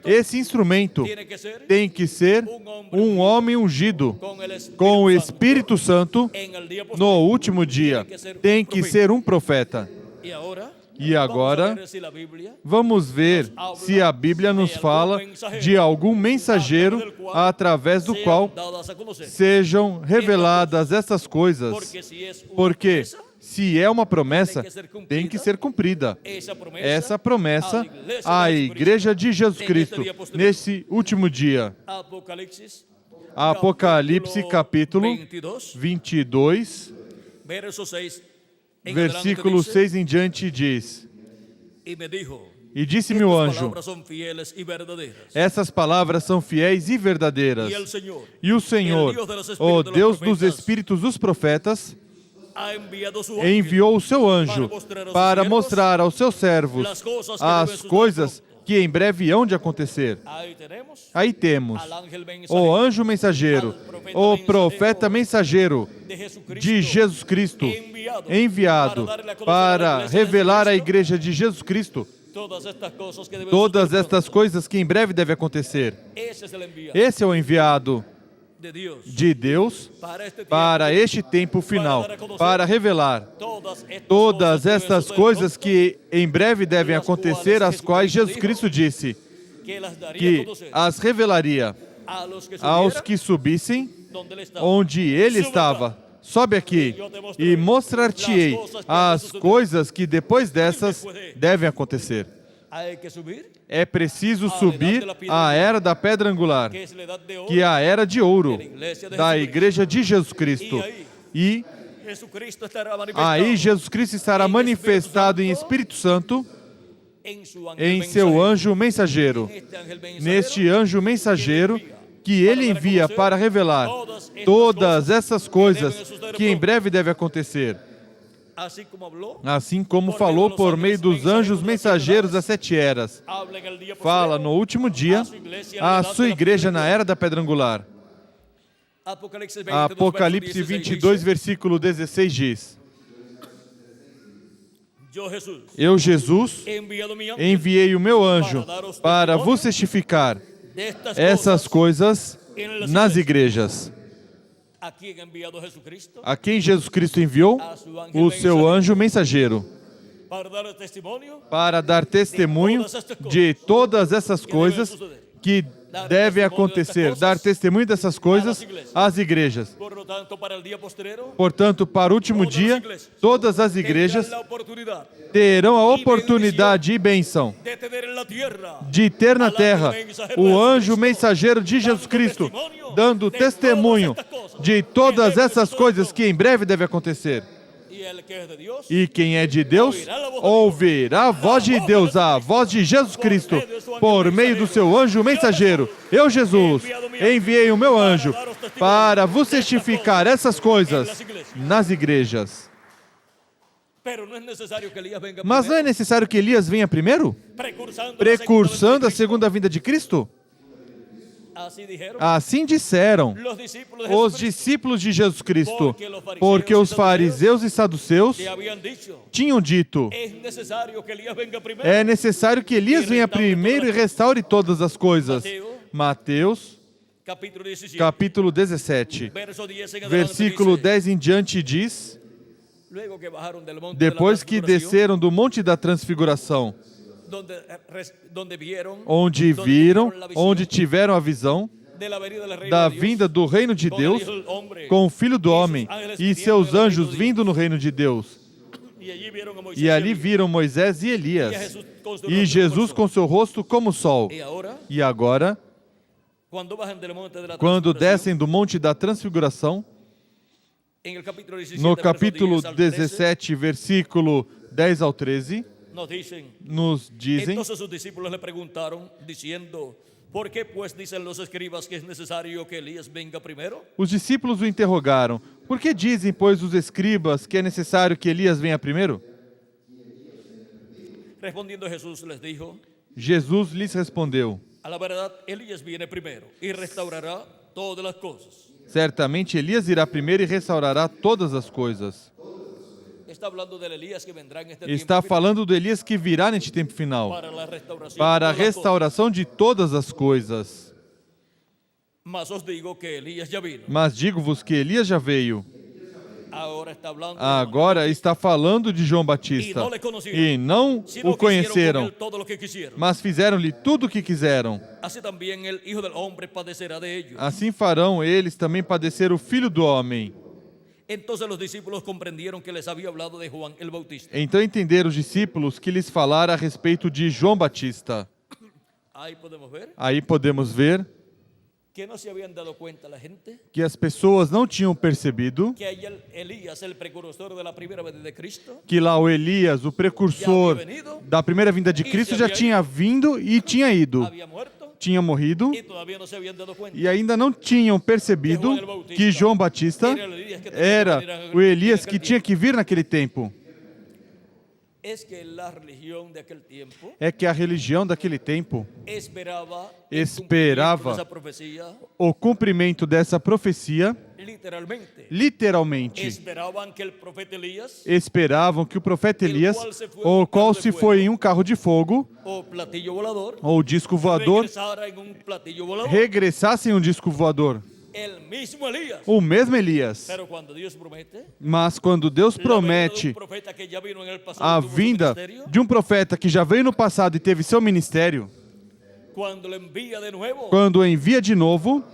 Esse instrumento tem que ser um homem ungido com o Espírito Santo no último dia. Tem que ser um profeta. E agora, vamos ver se a Bíblia nos fala de algum mensageiro através do qual sejam reveladas essas coisas. Porque Se é uma promessa, tem que ser cumprida. Essa promessa à Igreja de Jesus Cristo, nesse último dia. Apocalipse capítulo 22, versículo 6 em diante diz: E disse-me o anjo, essas palavras são fiéis e verdadeiras. E o Senhor, o Deus dos espíritos dos profetas, enviou o seu anjo para mostrar aos seus servos as coisas que em breve hão de acontecer. Aí temos o anjo mensageiro, o profeta mensageiro de Jesus Cristo, enviado para revelar à Igreja de Jesus Cristo todas estas coisas que em breve devem acontecer. Esse é o enviado de Deus para este tempo final, para revelar todas estas coisas que em breve devem acontecer, as quais Jesus Cristo disse que as revelaria aos que subissem onde Ele estava. Sobe aqui e mostrar-te-ei as coisas que depois dessas devem acontecer. É preciso subir à era da pedra angular, que é a era de ouro da Igreja de Jesus Cristo. E aí Jesus Cristo estará manifestado em Espírito Santo, em seu anjo mensageiro. Neste anjo mensageiro que Ele envia para revelar todas essas coisas que em breve devem acontecer. Assim como falou por meio dos anjos mensageiros das 7 eras, fala no último dia à sua igreja na era da pedra angular. Apocalipse 22, versículo 16 diz: Eu, Jesus, enviei o meu anjo para vos testificar essas coisas nas igrejas. A quem Jesus Cristo enviou? O seu anjo mensageiro, para dar testemunho de todas essas coisas que devem acontecer, dar testemunho dessas coisas às igrejas. Portanto, para o último dia, todas as igrejas terão a oportunidade e bênção de ter na terra o anjo mensageiro de Jesus Cristo, dando testemunho de todas essas coisas que em breve devem acontecer. E quem é de Deus, ouvirá a voz de Deus, a voz de Jesus Cristo, por meio do seu anjo mensageiro. Eu, Jesus, enviei o meu anjo para vos testificar essas coisas nas igrejas. Mas não é necessário que Elias venha primeiro? Precursando a segunda vinda de Cristo? Assim disseram os discípulos de Jesus Cristo, porque os fariseus e saduceus tinham dito: é necessário que Elias venha primeiro e restaure todas as coisas. Mateus, capítulo 17, versículo 10 em diante diz: depois que desceram do Monte da Transfiguração, onde viram, onde tiveram a visão da vinda do reino de Deus com o Filho do Homem e seus anjos vindo no reino de Deus. E ali viram Moisés e Elias, e Jesus com seu rosto como o sol. E agora, quando descem do Monte da Transfiguração, no capítulo 17, versículo 10 ao 13, nos dizem: Entonces sus discípulos le preguntaron diciendo: ¿Por qué pues dicen los escribas que es necesario que Elías venga primero? Os discípulos o interrogaram: por que dizem, pois, os escribas que é necessário que Elias venha primeiro? Respondiendo Jesús les dijo: Jesus lhes respondeu: a la verdad, Elías viene primero y restaurará todas las cosas. Certamente Elias irá primeiro e restaurará todas as coisas. Está falando do Elias que virá neste tempo final, para a restauração de todas as coisas. Mas digo-vos que Elias já veio. Agora está falando de João Batista. E não o conheceram, mas fizeram-lhe tudo o que quiseram. Assim farão eles também padecer o Filho do Homem. Entonces los discípulos comprendieron que les había hablado de Juan el Bautista. Então entenderam os discípulos que lhes falara a respeito de João Batista. Aí podemos ver que no se habían dado cuenta la gente que as pessoas não tinham percebido que Elías, el precursor de la primera venida de Cristo, que lá o Elias, o precursor da primeira vinda de Cristo, já tinha vindo e tinha ido. había muerto Tinha morrido y todavía no se habían dado cuenta. e ainda não tinham percebido que João Batista era o Elias que tinha que vir naquele tempo. Es que la religión de aquel tiempo É que a religião daquele tempo esperaba esperava esa profecía, o cumprimento dessa profecia, literalmente. esperaban que el profeta Elías Esperavam que o profeta Elias, o qual se foi em um carro de fogo, o platillo volador ou disco voador, regresara en un platillo volador. regressasse em um disco voador. El mismo Elías. O mesmo Elias. Pero cuando Dios promete, Mas quando Deus promete profeta que ya vino en el pasado, a tuvo su vinda ministerio, de um profeta que já veio no passado e teve seu ministério, cuando lo envía de nuevo, quando o envia de novo,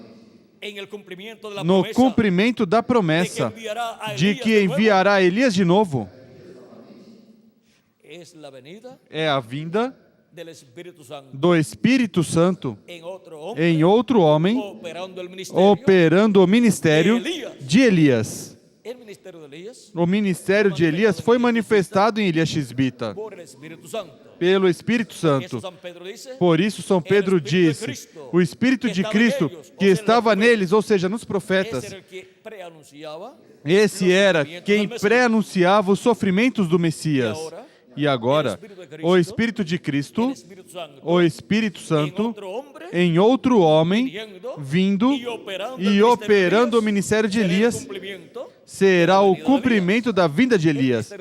en el cumplimiento de la no promesa cumprimento da promessa de que enviará Elias de novo, es la venida é a vinda del Espíritu Santo do Espírito Santo en otro hombre, em outro homem, operando el ministerio. operando o ministério de Elias. El ministerio de Elías O ministério de Elias foi manifestado em Elias Tisbita por el Espíritu Santo. pelo Espírito Eso Santo. San Pedro dice, Por isso São Pedro disse, o Espírito de Cristo que estava neles, ou seja, nos ese profetas, era el que preanunciaba esse era quem pré-anunciava os sofrimentos do Messias. E agora, o Espírito de Cristo, el Espíritu Santo o Espírito en Santo, otro hombre, em outro homem, vindo e operando o ministério de Elias, será o cumprimento da vinda de Elias.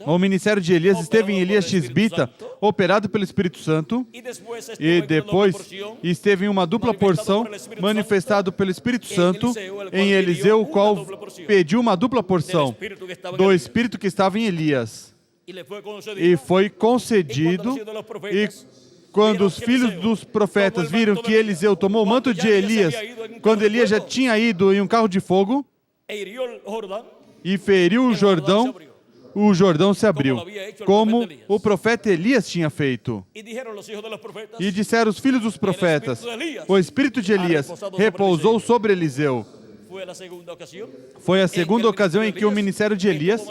O ministério de Elias esteve em Elias Tisbita, operado pelo Espírito Santo, e depois esteve em uma dupla porção, manifestado pelo Espírito Santo, em Eliseu, o qual pediu uma dupla porção do Espírito que estava em Elias. E foi concedido, e quando os filhos dos profetas viram que Eliseu tomou o manto de Elias, quando Elias já tinha ido em um carro de fogo e feriu o Jordão se abriu, como o profeta Elias tinha feito. E disseram os filhos dos profetas, o Espírito de Elias repousou sobre Eliseu. Foi a segunda ocasião em que o ministério de Elias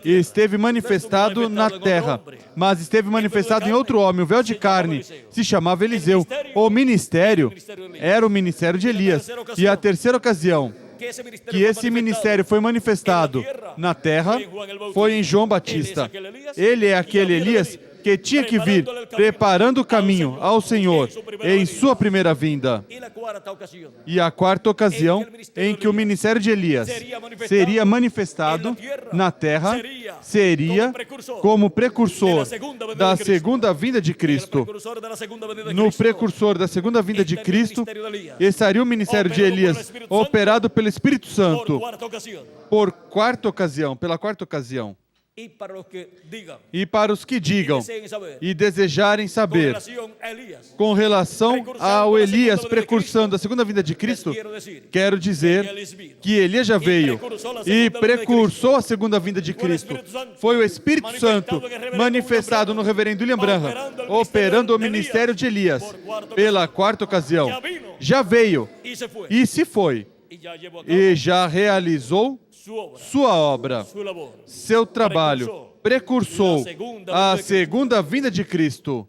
esteve manifestado na terra, mas esteve manifestado em outro homem. O véu de carne se chamava Eliseu. O ministério era o ministério de Elias. E a terceira ocasião que esse ministério foi manifestado na terra foi em João Batista. Ele é aquele Elias que tinha que vir preparando o caminho ao Senhor em sua primeira vinda. E a quarta ocasião em que o ministério de Elias seria manifestado na terra seria como precursor da segunda vinda de Cristo. No precursor da segunda vinda de Cristo estaria o ministério de Elias operado pelo Espírito Santo por quarta ocasião, pela quarta ocasião. E para os que digam e desejarem saber com relação ao Elias precursando a segunda vinda de Cristo, quero dizer que Elias já veio e precursou a segunda vinda de Cristo. Foi o Espírito Santo manifestado no reverendo William Branham, operando o ministério de Elias pela quarta ocasião. Já veio e se foi e já realizou sua obra, seu trabalho, precursou a segunda vinda de Cristo.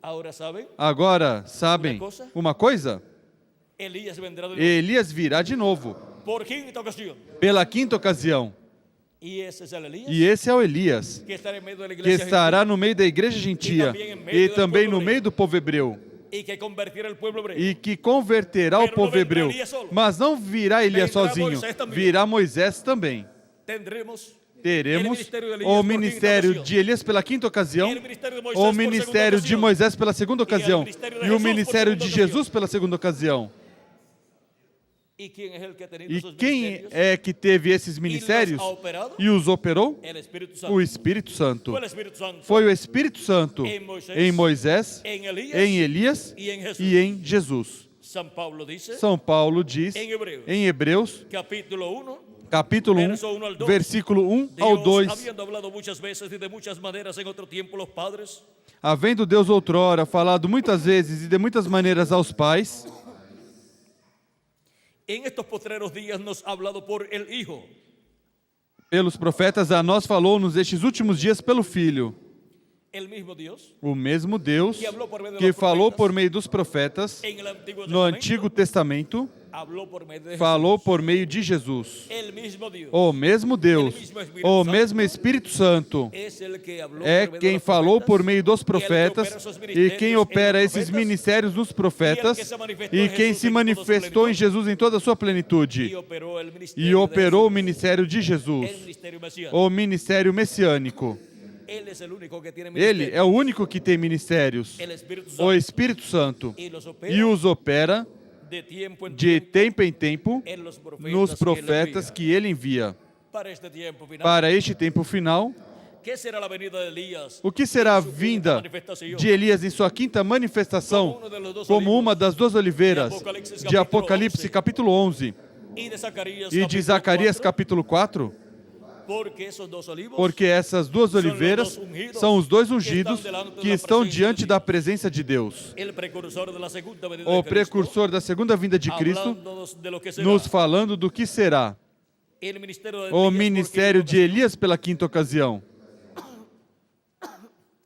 Agora, sabem uma coisa? Elias virá de novo, pela quinta ocasião. E esse é o Elias, que estará no meio da igreja gentia e também no meio do povo hebreu. E que converterá o povo hebreu. Mas não virá Elias sozinho, virá Moisés também. Teremos o ministério de Elias pela quinta ocasião, o ministério de Moisés pela segunda ocasião e o ministério de Jesus pela segunda ocasião. E quem é que teve esses ministérios e os operou? O Espírito Santo. Foi o Espírito Santo em Moisés, em Elias e em Jesus. São Paulo diz em Hebreus, capítulo 1, Verso 1 al 2. versículo 1 ao Dios, 2. habiendo hablado muchas veces y de muchas maneras en otro tiempo los padres, Havendo Deus outrora falado muitas vezes e de muitas maneiras aos pais, en estos postreros días nos ha hablado por el Hijo, pelos profetas, a nós falou-nos estes últimos dias pelo Filho. el mismo Dios, O mesmo Deus que que falou por meio dos profetas en el Antiguo no Testamento, Antigo Testamento, habló por medio de falou por meio de Jesus. el mismo Dios. O mesmo Deus, o mesmo Espírito Santo, Es el que habló é por medio de quem los falou profetas, por meio dos profetas e quem opera esses ministérios nos profetas e quem se manifestou em Jesus em toda a sua plenitude y operó el e ministerio operou o de ministério de Jesús, Jesus, el ministerio mesiánico. o ministério messiânico. Él es el único que tiene Ele ministerio. é o único que tem ministérios, El Espíritu o Santo, Espírito Santo, y los opera e os opera de tiempo en de tiempo tempo em tempo en los nos profetas que ele envia. para este tiempo final. Para este tempo final, ¿Qué será la venida de Elías? o que será a en su quinta vinda manifestación? de Elias em sua quinta manifestação, como uma das duas oliveiras de Apocalipse capítulo 11 Y de Zacarías, e de capítulo Zacarias 4, capítulo 4? porque esos dos olivos Porque essas duas oliveiras são os dois ungidos que estão diante da presença de Deus. el precursor de la segunda venida O de Cristo, precursor da segunda vinda de Cristo, hablándonos de lo que será nos falando do que será el ministerio de o Elías, ministério de Elias pela quinta ocasião,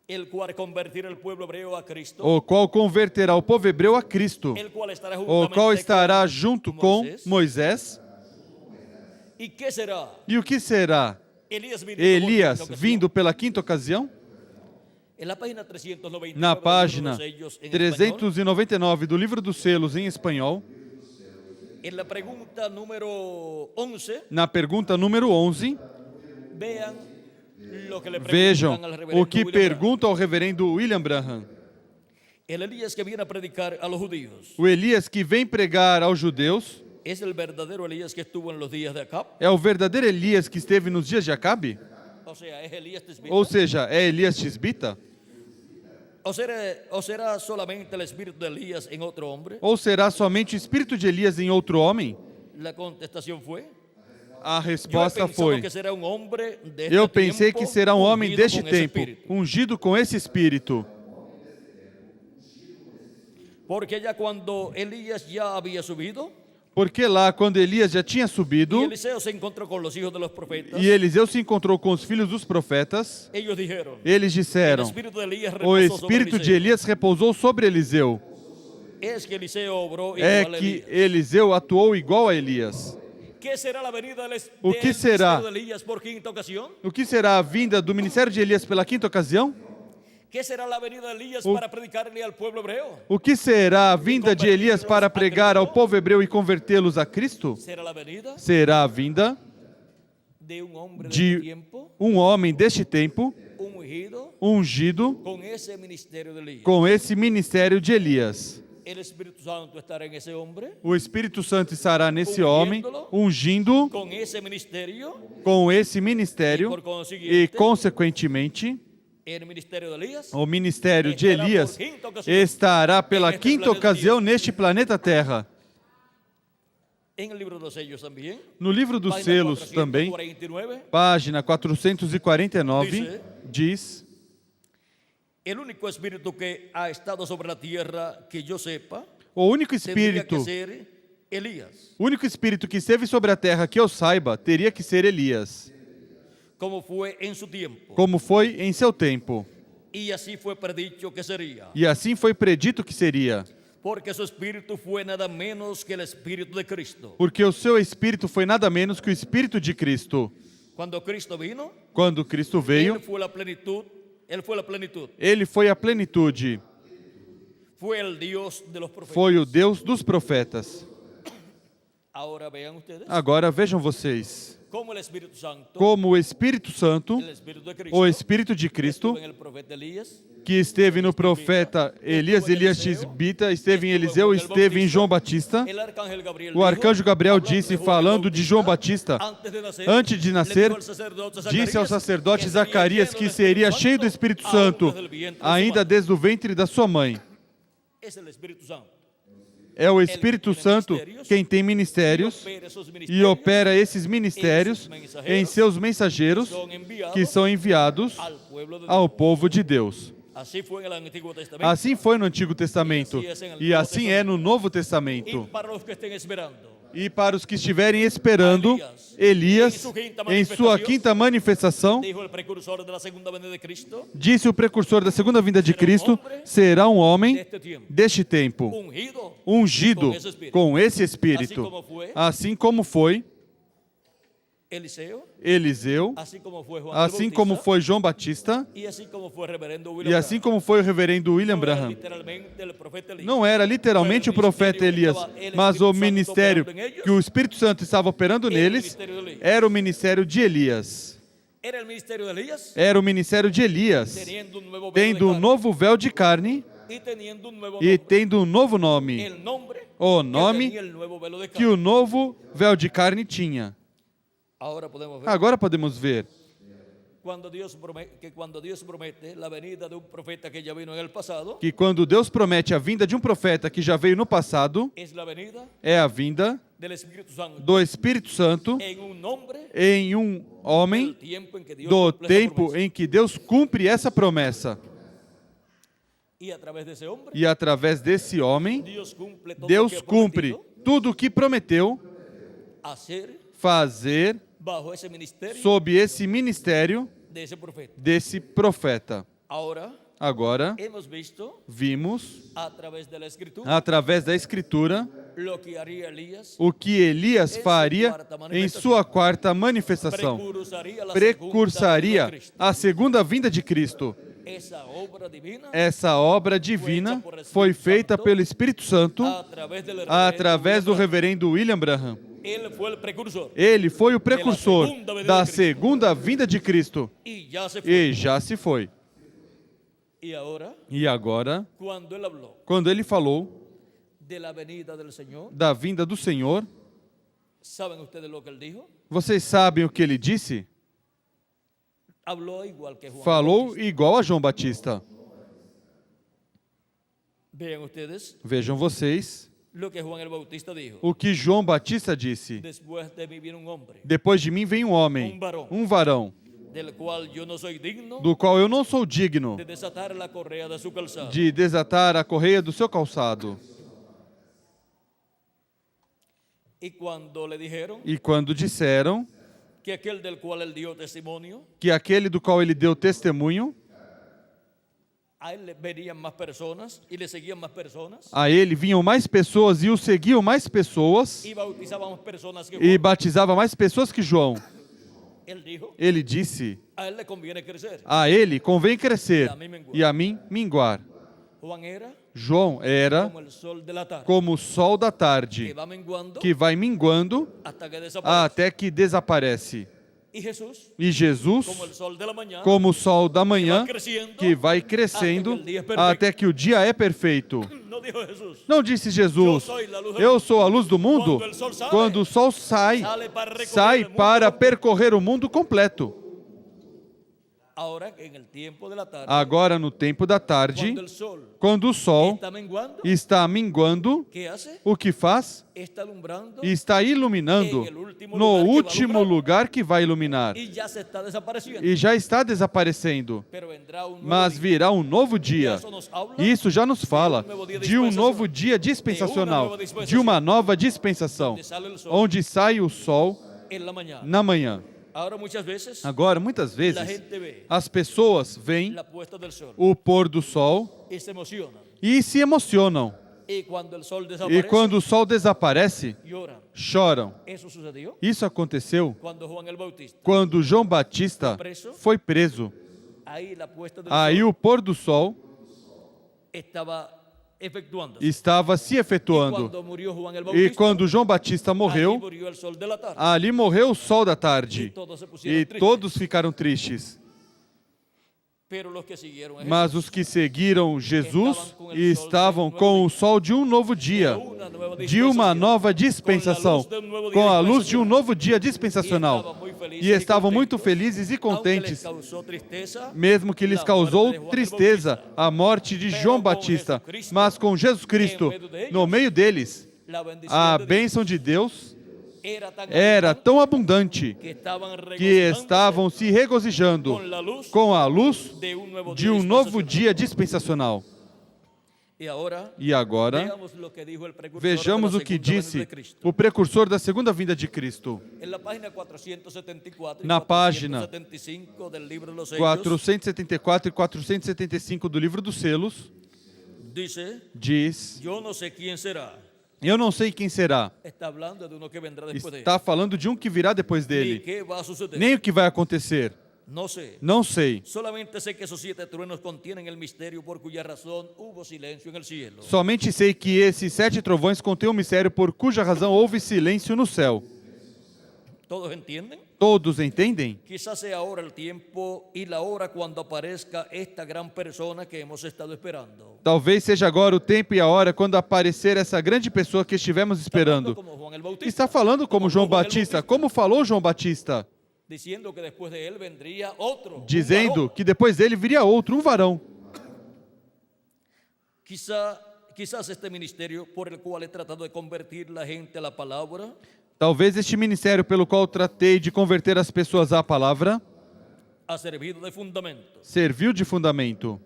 el cual convertirá el pueblo hebreo a Cristo, o qual converterá o povo hebreu a Cristo, el cual estará o juntamente qual con estará junto com Moisés. ¿Y qué será? E o que será Elías vindo Elias por quinta ocasión. vindo pela quinta ocasião? En la página 399 Na del libro página de Sellos en español, 399 do Livro dos Selos em espanhol, en la pregunta número 11, na pergunta número 11, vean lo que le vejam preguntan al reverendo o que William Branham. pergunta ao reverendo William Branham. El Elías que viene a predicar a los judíos, O Elias que vem pregar aos judeus ¿es el verdadero Elías que estuvo en los días de Acab? é o verdadeiro Elias que esteve nos dias de Acabe? O sea, ¿es Elías Tisbita? Ou seja, é Elias Tisbita? ¿O será solamente el espíritu de Elías en otro hombre? Ou será somente o espírito de Elias em outro homem? La contestación fue: A yo he resposta pensado foi: que será un hombre de este eu pensei tiempo que será um homem ungido deste con esse tempo, espíritu. ungido com esse espírito. Porque ya cuando Elías ya había subido, Porque lá, quando Elias já tinha y subido, Eliseo se encontró con los hijos de los profetas, e Eliseu se encontrou com os filhos dos profetas, ellos dijeron: eles el disseram: espíritu de Elías o reposó sobre espírito de Eliseo. Elias repousou sobre Eliseu. Es que Eliseo obró É igual a que Elías. Eliseu atuou igual a Elias. ¿Qué será la venida O que será? ministerio de Elías por quinta ocasión? O que será a vinda do ministério de Elias pela quinta ocasião? ¿Qué será la venida de Elías O- para predicarle al pueblo hebreo? O que será a vinda de Elias para pregar ao povo hebreu e convertê-los a Cristo? ¿Será la venida Será a vinda de un hombre de de tiempo, um homem deste tempo, ungido ungido con ese ministerio de Elías? com esse ministério de Elias. El Espíritu Santo estará en ese hombre O Espírito Santo estará nesse homem, ungindo con ese ministerio com esse ministério por e, consiguiente consequentemente, el ministerio de Elías o ministério de Elias estará pela quinta ocasião neste planeta Terra. en el libro de los sellos también. No livro dos Página selos também, 449, página 449, diz: el único espíritu que ha estado sobre la tierra que yo sepa o único tendría que espírito, ser Elías, o único espírito que esteve sobre a terra que eu saiba, teria que ser Elias, como fue en su tiempo. como foi em seu tempo. Y así fue predicho que sería, E assim foi predito que seria, porque su espíritu fue nada menos que el espíritu de Cristo. porque o seu espírito foi nada menos que o espírito de Cristo. Cuando Cristo vino, Quando Cristo veio, él fue la plenitud, ele foi a plenitude, fue el Dios de los profetas. foi o Deus dos profetas. Ahora vean ustedes Agora vejam vocês, cómo el Espíritu Santo, como o Espírito Santo, el Espíritu de Cristo, o Espírito de Cristo, estuvo en el profeta Elías, que esteve no profeta Elias Tisbita, esteve em Eliseu, esteve em João Batista. el arcángel Gabriel O arcanjo Gabriel hablando disse, de Juan falando el de João Bautista, Batista, antes de nascer, disse ao sacerdote Zacarias que seria cheio do Espírito Santo, ainda desde o ventre da sua mãe. Es el Espíritu Santo. É o Espírito Santo quem tem ministérios e opera esses ministérios em seus mensageiros que são enviados ao povo de Deus. Assim foi no Antigo Testamento e assim é no Novo Testamento. E para os que estiverem esperando Elias em sua quinta manifestação, disse o precursor da segunda vinda de Cristo, será um homem deste tempo, ungido com esse Espírito, assim como foi Eliseu, assim como foi João Batista e assim como foi o reverendo William Branham. Não era literalmente o profeta Elias, mas o ministério que o Espírito Santo estava operando neles era o ministério de Elias. Era o ministério de Elias, tendo um novo véu de carne e tendo um novo nome, o nome que o novo véu de carne tinha. Agora podemos ver que quando Deus promete a vinda de um profeta que já veio no passado, é a vinda do Espírito Santo em um homem do tempo em que Deus cumpre essa promessa. E através desse homem, Deus cumpre tudo o que prometeu fazer sob esse ministério desse profeta. Agora, vimos, através da Escritura, o que Elias faria em sua quarta manifestação. Precursaria a segunda vinda de Cristo. Essa obra divina foi feita pelo Espírito Santo através do reverendo William Branham. Ele foi o precursor da segunda vinda de Cristo e já se foi. E agora, quando ele falou da vinda do Senhor, vocês sabem o que ele disse? Falou igual a João Batista. Vejam vocês o que João Batista disse. Depois de mim vem um homem, um varão, do qual eu não sou digno de desatar a correia do seu calçado. E quando disseram que aquele do qual ele deu testemunho, a ele vinham mais pessoas e o seguiam mais pessoas e batizava mais pessoas que João. Ele disse, a ele convém crescer e a mim minguar. João era como o sol da tarde, que vai minguando até que desaparece. E Jesus, como o sol da manhã, que vai crescendo até que o dia é perfeito. Não disse Jesus, eu sou a luz do mundo? Quando o sol sai para percorrer o mundo completo. Agora, no tempo da tarde, quando o sol está minguando, o que faz? Está iluminando no último lugar que vai iluminar. E já está desaparecendo. Mas virá um novo dia. Isso já nos fala de um novo dia dispensacional, de uma nova dispensação, onde sai o sol na manhã. Agora, muitas vezes, as pessoas veem o pôr do sol e se emocionam. E quando o sol desaparece, choram. Isso aconteceu quando João Batista foi preso. Aí o pôr do sol estava se efetuando. E quando João Batista morreu, ali morreu o sol da tarde. E todos ficaram tristes. Mas os que seguiram Jesus estavam com o sol de um novo dia, de uma nova dispensação, com a luz de um novo dia dispensacional. E estavam muito felizes e contentes, mesmo que lhes causou tristeza a morte de João Batista. Mas com Jesus Cristo no meio deles, a bênção de Deus era tão abundante que estavam se regozijando com a luz de um novo dia dispensacional. E agora, vejamos o que disse o precursor da segunda vinda de Cristo. Na página 474 e 475 do livro dos selos, diz: eu não sei quem será. Está falando de um que virá depois dele. Nem o que vai acontecer. Não sei. Somente sei que esses 7 trovões contêm um mistério por cuja razão houve silêncio no céu. Todos entendem? Quizás sea ahora el tiempo y la hora cuando aparezca esta gran persona que hemos estado esperando. Talvez seja agora o tempo e a hora quando aparecer essa grande pessoa que estivemos esperando. Está falando como João Batista, como falou João Batista, dizendo que depois dele viria outro, um varão. Quizás este ministerio por el cual he tratado de convertir la gente a la palabra. Talvez este ministério pelo qual tratei de converter as pessoas à palavra serviu de fundamento.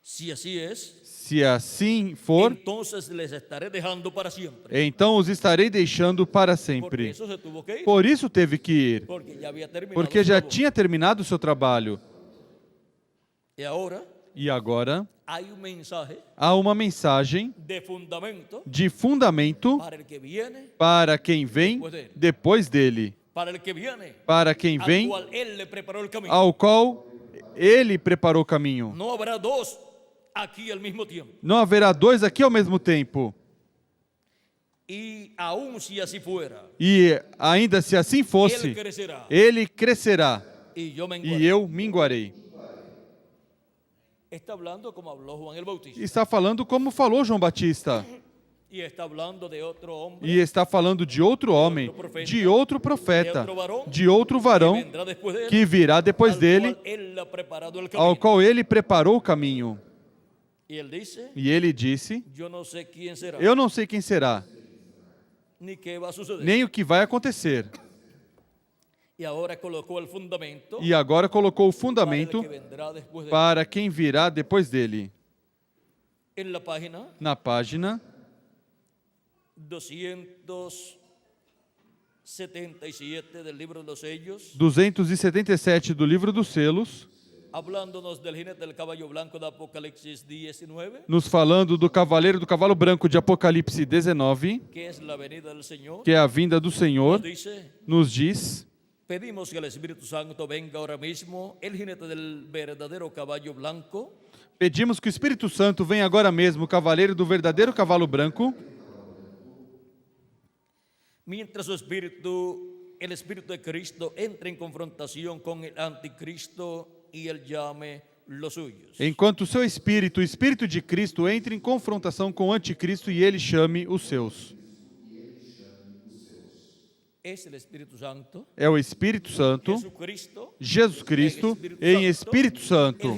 Se assim for, então os estarei deixando para sempre. Por isso teve que ir, porque já tinha terminado o seu trabalho. E agora, há uma mensagem de fundamento para quem vem depois dele, para quem vem ao qual ele preparou o caminho. Não haverá dois aqui ao mesmo tempo. E ainda se assim fosse, ele crescerá e eu minguarei. Está falando como falou João Batista. E está falando de outro homem, de outro profeta, de outro varão que virá depois dele, ao qual ele preparou o caminho. E ele disse: eu não sei quem será, nem o que vai acontecer. E agora colocou o fundamento para quem virá depois dele. Na página 277 do livro dos selos, nos falando do cavaleiro do cavalo branco de Apocalipse 19, que é a vinda do Senhor, nos diz: pedimos que el Espíritu Santo venga ahora mismo, el jinete del verdadero caballo blanco. Pedimos que o Espírito Santo venha agora mesmo, o cavaleiro do verdadeiro cavalo branco. Mientras el Espíritu de Cristo entra en confrontación con el anticristo y él llame los suyos. Enquanto o seu espírito, o Espírito de Cristo, entra em confrontação com o anticristo e ele chame os seus. É o Espírito Santo, Jesus Cristo em Espírito Santo,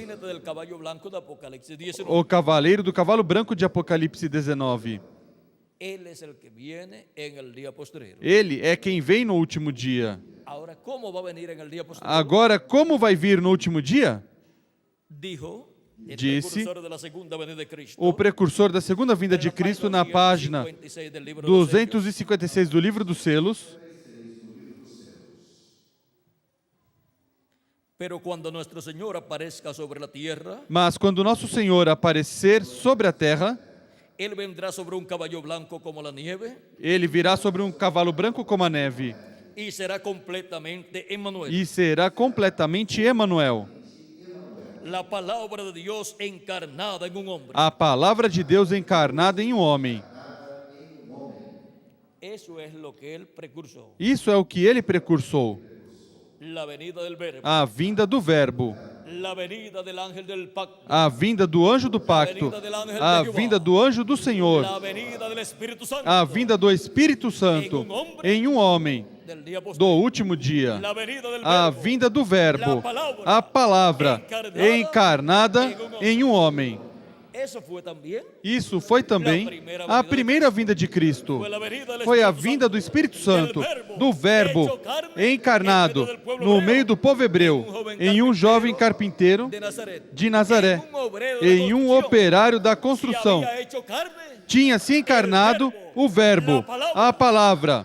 o cavaleiro do cavalo branco de Apocalipse 19. Ele é quem vem no último dia. Agora, como vai vir no último dia? Disse o precursor da segunda vinda de Cristo na página 256 do livro dos selos. Mas quando nosso Senhor aparecer sobre a terra, Ele vendrá sobre um caballo branco como la nieve. Ele virá sobre um cavalo branco como a neve. E será completamente Emmanuel. E será completamente Emmanuel. La palabra de Dios encarnada en un hombre. A palavra de Deus encarnada em um homem. Isso é o que ele precursou. Isso é o que ele precursou. La venida del Verbo. A vinda do Verbo. La venida del ángel del pacto. A vinda do anjo do pacto. A vinda do anjo do Senhor. La venida del Espíritu Santo. A vinda do Espírito Santo em um homem Del día do posterior. último dia. La venida del A Verbo. vinda do Verbo. A palavra encarnada em um homem. Eso fue también. Isso foi também a primeira vinda de Cristo. Foi a vinda do Espírito Santo, do Verbo encarnado no meio do povo hebreu, em um jovem carpinteiro De Nazaret. de Nazaré, em um operário da construção. Había hecho carne. Tinha se encarnado o Verbo, a palavra,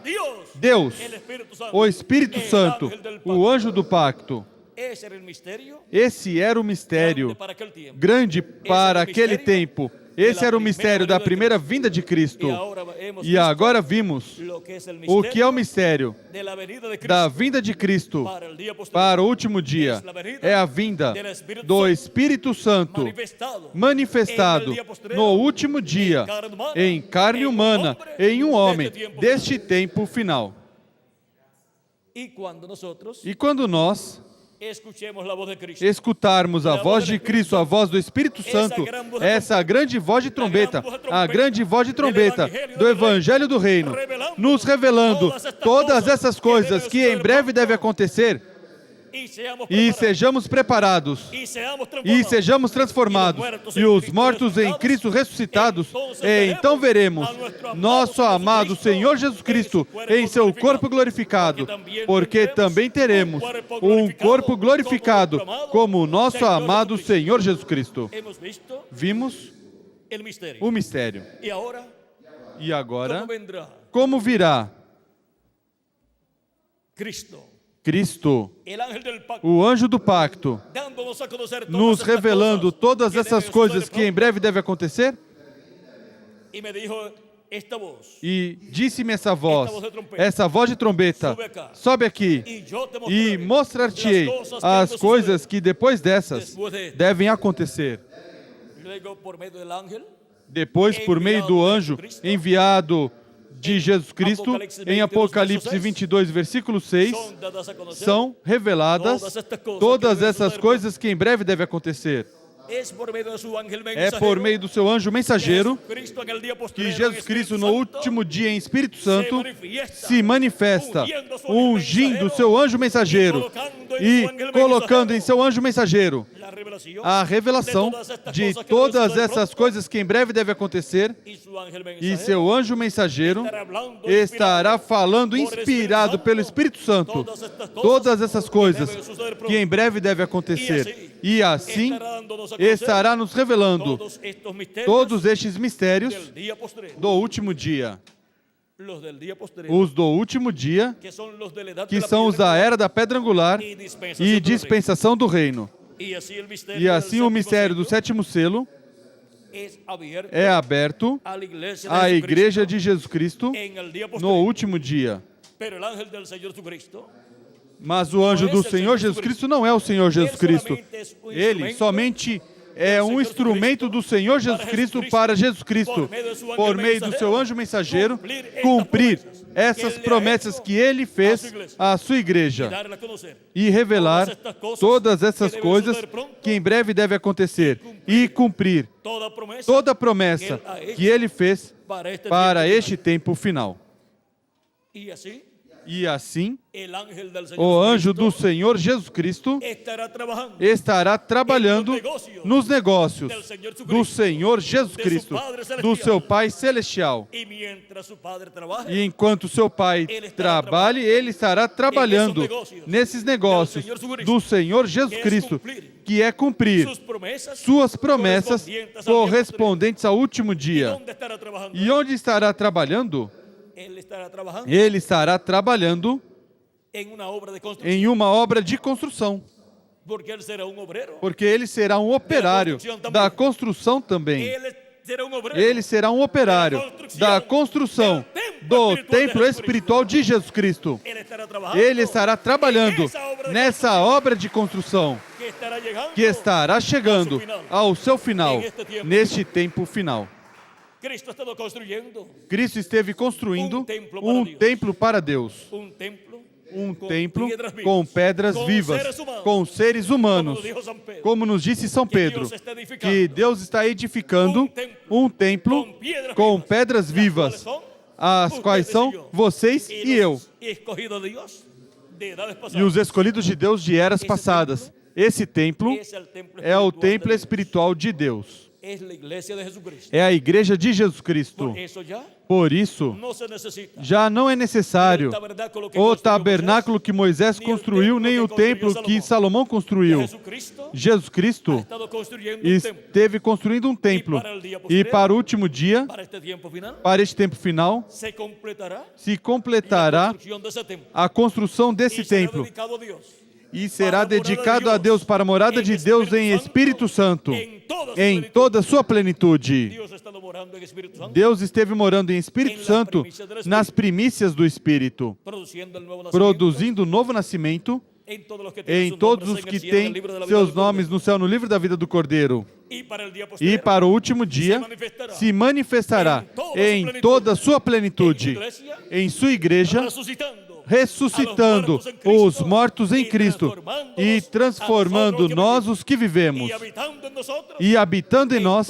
Deus, El Espíritu Santo. o Espírito El Santo, ángel del pacto. o anjo do pacto. Ese era el misterio Esse era o mistério grande para aquel tiempo. grande para aquele tempo. Esse era o mistério da primeira vinda de Cristo. Y ahora hemos E visto agora vimos lo que es el o que é o misterio mistério de la venida de Cristo da vinda de Cristo para el día posterior. para o último dia. É a vinda do Espírito Santo manifestado no último dia, em carne humana, em um homem deste tempo final. Y cuando nosotros E quando nós escuchemos la voz de Cristo, escutarmos a voz de Cristo, a voz do Espírito Santo, essa grande voz de trombeta, a grande voz de trombeta do Evangelho do Reino, nos revelando todas essas coisas que em breve devem acontecer, e sejamos preparados, e sejamos transformados, e os mortos em Cristo ressuscitados, e então veremos nosso amado Senhor Jesus Cristo em seu corpo glorificado, porque também teremos um corpo glorificado como o nosso amado Senhor Jesus Cristo. hemos visto Vimos el misterio. o mistério. Y E ahora, agora, ¿cómo vendrá como virá Cristo, Cristo, el ángel del pacto, o anjo do pacto, dándonos a conocer todas nos estas revelando cosas todas que essas deben coisas suceder que em breve devem acontecer? pronto? Y me dijo esta voz, E disse-me essa voz de trombeta, sobe aqui y yo te e mostraré mostrar-te-ei las cosas que as han de coisas que depois dessas después de esto. devem acontecer. Luego, por medio del ángel, Depois, por meio do anjo enviado de Jesus Cristo, em Apocalipse 22, versículo 6, son dadas a conocer. são reveladas todas essas coisas que em breve devem acontecer. Es por medio de su ángel É mensajero por meio do seu anjo mensageiro Cristo en el día que postrero, Jesus en Cristo, Espíritu no Santo, último dia em Espírito Santo, manifiesta, se manifesta, ungindo seu anjo mensageiro e colocando em seu anjo mensageiro la revelación a revelação de todas essas coisas que em breve devem acontecer, y su ángel e mensajero seu anjo mensageiro estará hablando, estará falando inspirado pelo Espírito Santo todas essas coisas que em breve devem acontecer. E assim estará dándonos a conocer estará nos revelando todos estos misterios todos estes mistérios del día postrero. do último dia. Los del día postrero, Os do último dia, que son los de la edad de que la são os piedra da era da pedra angular y dispensación e del dispensação do reino. reino. Y así el misterio E assim del o mistério do séptimo sétimo selo sello es abierto é aberto a la iglesia de à Jesucristo igreja de Jesus Cristo en el día no postrero. último dia. Pero el ángel del Señor Jesucristo, Mas o anjo do Senhor Jesus Cristo não é o Senhor Jesus Cristo. Ele somente é um instrumento do Senhor Jesus Cristo para Jesus Cristo, por meio do seu anjo mensageiro, cumprir essas promessas que ele fez à sua igreja darle a conocer e revelar todas essas coisas que em breve devem acontecer e cumprir toda a promessa que ele fez para este tempo final. Y así, E assim, el ángel del Señor o anjo Jesucristo do Senhor Jesus Cristo estará estará trabajando trabalhando nos negócios do Senhor Jesus Cristo, do seu Pai Celestial. y mientras su padre trabaja, E enquanto seu Pai trabalhe, ele estará trabalhando nesses negócios do Senhor Jesus Cristo, que é cumprir sus promesas suas promessas correspondentes ao último dia. ¿Dónde estará trabajando? E onde estará trabalhando? Él estará trabajando Ele estará trabalhando en una obra de construcción, em uma obra de construção, porque él será un obrero. porque ele será um operário da construção também. Él será un obrero. Ele será um operário da construção do templo espiritual de Jesus Cristo. Él estará trabajando Ele estará trabalhando nessa obra de construção que estará llegando que estará chegando ao seu final, neste tempo final. Cristo ha estado construyendo Cristo esteve construindo um templo para Deus, un templo um templo com pedras vivas, com seres humanos. Como nos disse São Pedro, que Deus está edificando um templo com pedras vivas, as quais são vocês e eu, e os escolhidos de Deus de eras passadas. Esse templo é o templo espiritual de Deus. É a igreja de Jesus Cristo. Por isso, já não é necessário o tabernáculo que Moisés construiu, nem o templo que Salomão construiu. Jesus Cristo esteve construindo um templo. E para o último dia, para este tempo final, se completará a construção desse templo. E será dedicado a Deus para a morada de Deus em Espírito Santo, em toda a sua plenitude. Deus esteve morando em Espírito Santo nas primícias do Espírito, produzindo o novo nascimento em todos os que têm seus nomes no céu, no livro da vida do Cordeiro. E para o último dia se manifestará em toda a sua plenitude, em sua igreja, ressuscitando os mortos em Cristo e transformando nós os que vivemos e habitando em nós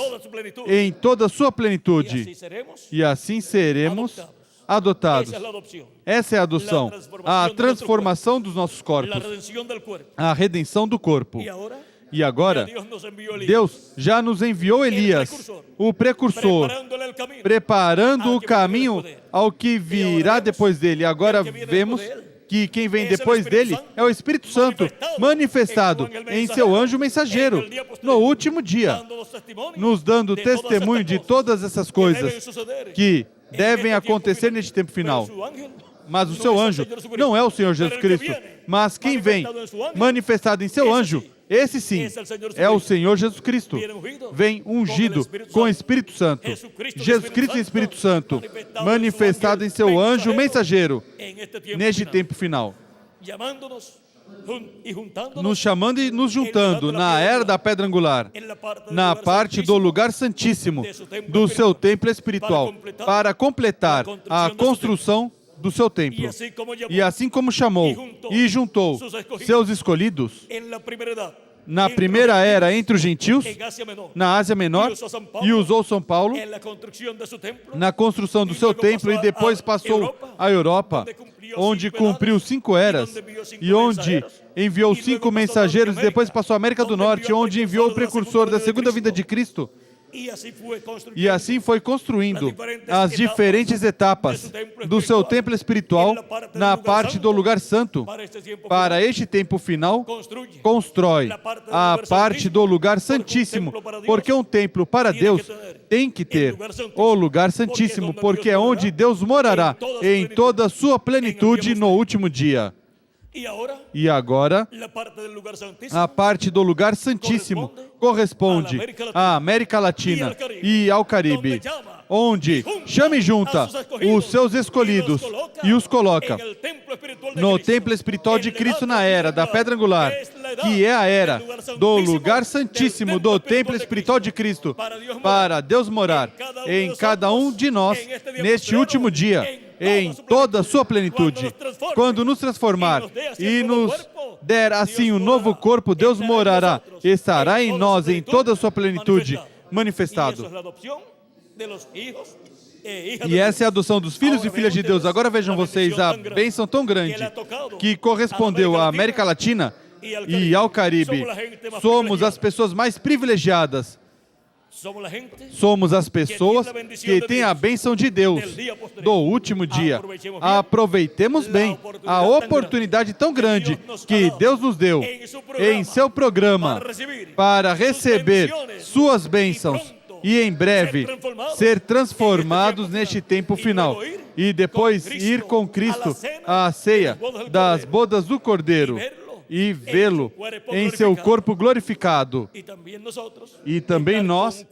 em toda a sua plenitude. E assim seremos adotados. Essa é a adoção, a transformação dos nossos corpos, a redenção do corpo. E agora, Deus já nos enviou Elias, o precursor, preparando o caminho ao que virá depois dele. Agora vemos que quem vem depois dele é o Espírito Santo, manifestado em seu anjo mensageiro, no último dia, nos dando testemunho de todas essas coisas que devem acontecer neste tempo final. Mas o seu anjo não é o Senhor Jesus Cristo, mas quem vem manifestado em seu anjo, esse sim, é o Senhor Jesus Cristo. Vem ungido com o Espírito Santo. Jesus Cristo e Espírito Santo, manifestado em seu anjo mensageiro, neste tempo final. Nos chamando e nos juntando na era da pedra angular, na parte do lugar santíssimo do seu templo espiritual, para completar a construção do seu templo. E assim como chamou e juntou seus escolhidos na primeira era entre os gentios, na Ásia Menor, e usou São Paulo na construção do seu templo, e depois passou à Europa, onde cumpriu 5 eras, e onde enviou 5 mensageiros, e depois passou à América do Norte, onde enviou o precursor da segunda vinda de Cristo. E assim foi construindo as diferentes etapas do seu templo espiritual na parte do lugar santo. Para este tempo final, constrói a parte do lugar santíssimo, porque um templo para Deus tem que ter o lugar santíssimo, porque é onde Deus morará em toda a sua plenitude no último dia. E agora, a parte do lugar santíssimo corresponde à América Latina e ao Caribe, onde chama e junta os seus escolhidos e os coloca no templo espiritual de Cristo na era da pedra angular, que é a era do lugar santíssimo do templo espiritual de Cristo, para Deus morar em cada um de nós neste último dia, em toda a sua plenitude. Quando nos transformar e nos der assim um novo corpo, Deus morará, estará em nós em toda a sua plenitude, manifestado. E essa é a adoção dos filhos e filhas de Deus. Agora vejam vocês a bênção tão grande que correspondeu à América Latina e ao Caribe. Somos as pessoas mais privilegiadas. Somos as pessoas que têm a bênção de Deus do último dia. Aproveitemos bem a oportunidade tão grande que Deus nos deu em seu programa para receber suas bênçãos e em breve ser transformados neste tempo final e depois ir com Cristo à ceia das bodas do Cordeiro e vê-lo em seu corpo glorificado. E também nós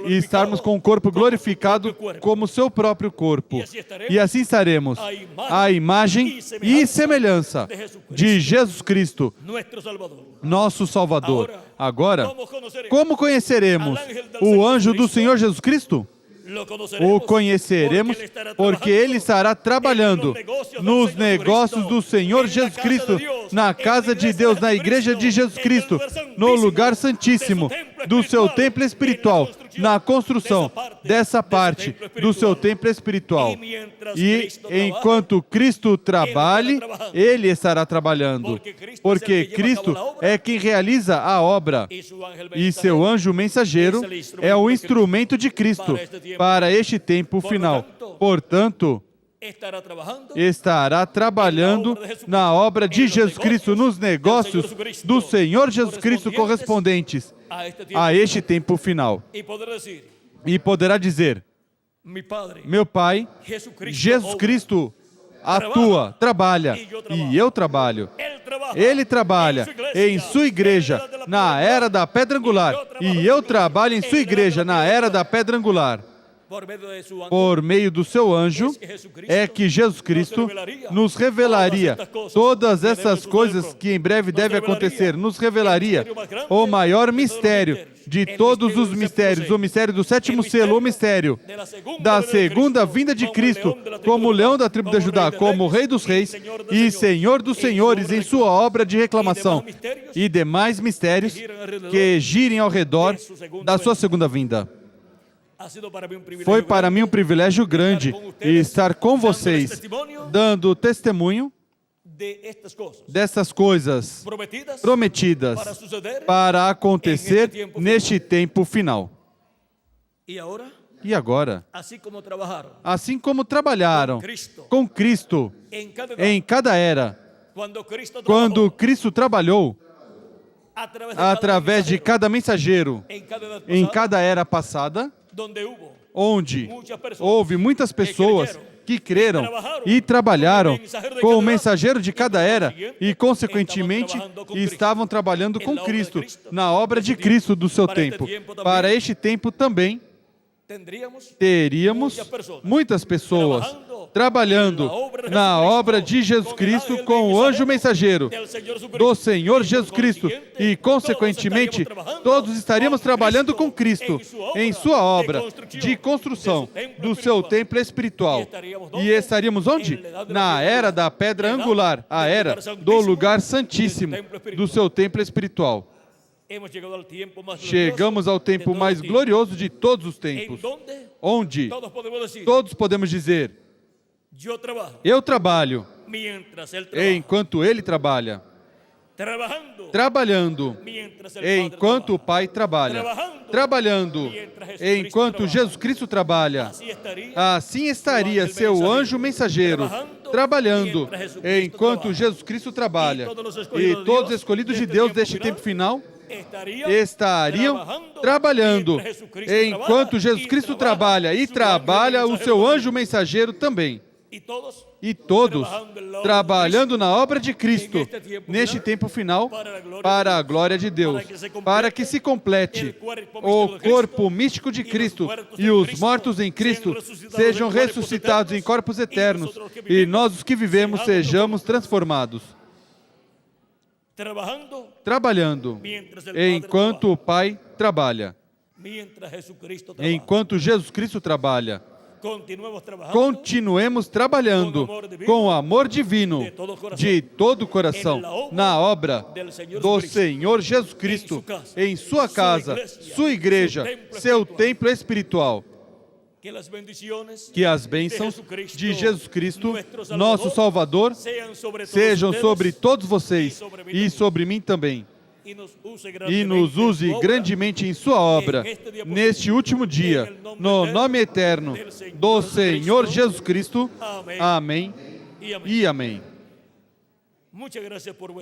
estarmos com o corpo glorificado como seu próprio corpo. E assim estaremos à imagem e semelhança de Jesus Cristo, nosso Salvador. Agora, como conheceremos o anjo do Senhor Jesus Cristo? o conheceremos, porque Ele estará trabalhando nos negócios do Senhor Jesus Cristo, na casa de Deus, na igreja de Jesus Cristo, no lugar santíssimo do seu templo espiritual, na construção dessa parte do seu templo espiritual. E enquanto Cristo trabalhe, Ele estará trabalhando, porque Cristo é quem realiza a obra, e seu anjo mensageiro é o instrumento de Cristo para este tempo final. Portanto, estará trabalhando na obra de Jesus Cristo, nos negócios do Senhor Jesus Cristo correspondentes a este tempo final. E poderá dizer: meu Pai, Jesus Cristo atua, trabalha, e eu trabalho. Ele trabalha em sua igreja na era da pedra angular, e eu trabalho em sua igreja na era da pedra angular. Por meio do seu anjo, é que Jesus Cristo nos revelaria todas essas coisas que em breve devem acontecer. Nos revelaria o maior mistério de todos os mistérios, o mistério do sétimo selo, o mistério da segunda vinda de Cristo, como leão da tribo de Judá, como Rei dos Reis e Senhor dos Senhores em sua obra de reclamação, e demais mistérios que girem ao redor da sua segunda vinda. Foi para mim um privilégio grande estar com vocês, dando testemunho dessas coisas prometidas para acontecer neste tempo final. E agora, assim como trabalharam com Cristo em cada era, quando Cristo trabalhou através de cada mensageiro em cada era passada, onde houve muitas pessoas que creram e trabalharam com o mensageiro de cada era e, consequentemente, estavam trabalhando com Cristo, na obra de Cristo do seu tempo. Para este tempo também, teríamos muitas pessoas trabalhando na obra de Jesus Cristo com o anjo mensageiro do Senhor Jesus Cristo e, consequentemente, todos estaríamos trabalhando com Cristo em sua obra de construção do seu templo espiritual. E estaríamos onde? Na era da pedra angular, a era do lugar santíssimo do seu templo espiritual. Chegamos ao tempo mais glorioso de todos os tempos, onde todos podemos dizer: eu trabalho enquanto Ele trabalha, trabalhando enquanto o Pai trabalha, trabalhando enquanto Jesus Cristo trabalha. Assim estaria seu anjo mensageiro trabalhando enquanto Jesus Cristo trabalha. E todos os escolhidos de Deus deste tempo final estariam trabalhando enquanto Jesus Cristo trabalha, e trabalha o seu anjo mensageiro também. E todos trabalhando na obra de Cristo neste tempo final, para a glória de Deus, para que se complete o corpo místico de Cristo e os mortos em Cristo sejam ressuscitados em corpos eternos, e nós, os que vivemos, sejamos transformados. Trabalhando enquanto o Pai trabalha, enquanto Jesus Cristo trabalha. Continuemos trabalhando com o amor divino de todo o coração na obra do Senhor Jesus Cristo, em sua casa, sua igreja, seu templo espiritual. Que as bênçãos de Jesus Cristo, nosso Salvador, sejam sobre todos vocês e sobre mim também. E nos use grandemente em sua obra, neste último dia, no nome eterno do Senhor Jesus Cristo. Amém e amém.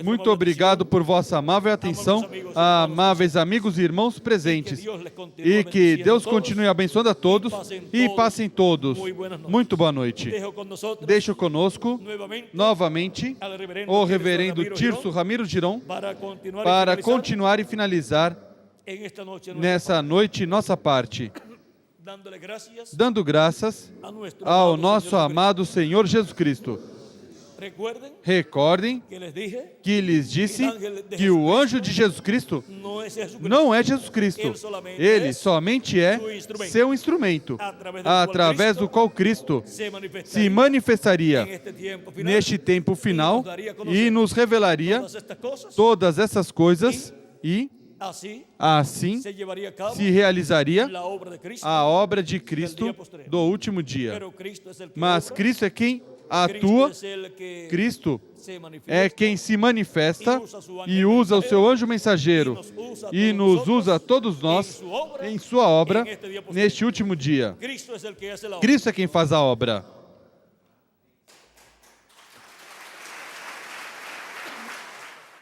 Muito obrigado por vossa amável atenção, amáveis amigos e irmãos presentes. E que Deus continue abençoando a todos e passem todos. Muito boa noite. Deixo conosco, novamente, o reverendo Tirso Ramiro Girão, para continuar e finalizar nessa noite nossa parte, dando graças ao nosso amado Senhor Jesus Cristo. Recordem que lhes disse que o anjo de Jesus Cristo não é Jesus Cristo. Ele somente é seu instrumento, através do qual Cristo se manifestaria neste tempo final e nos revelaria todas essas coisas e assim se realizaria a obra de Cristo do último dia. Mas Cristo é quem atua, Cristo é quem se manifesta e usa o seu anjo mensageiro e nos usa a todos nós em sua obra neste último dia. Cristo é quem faz a obra.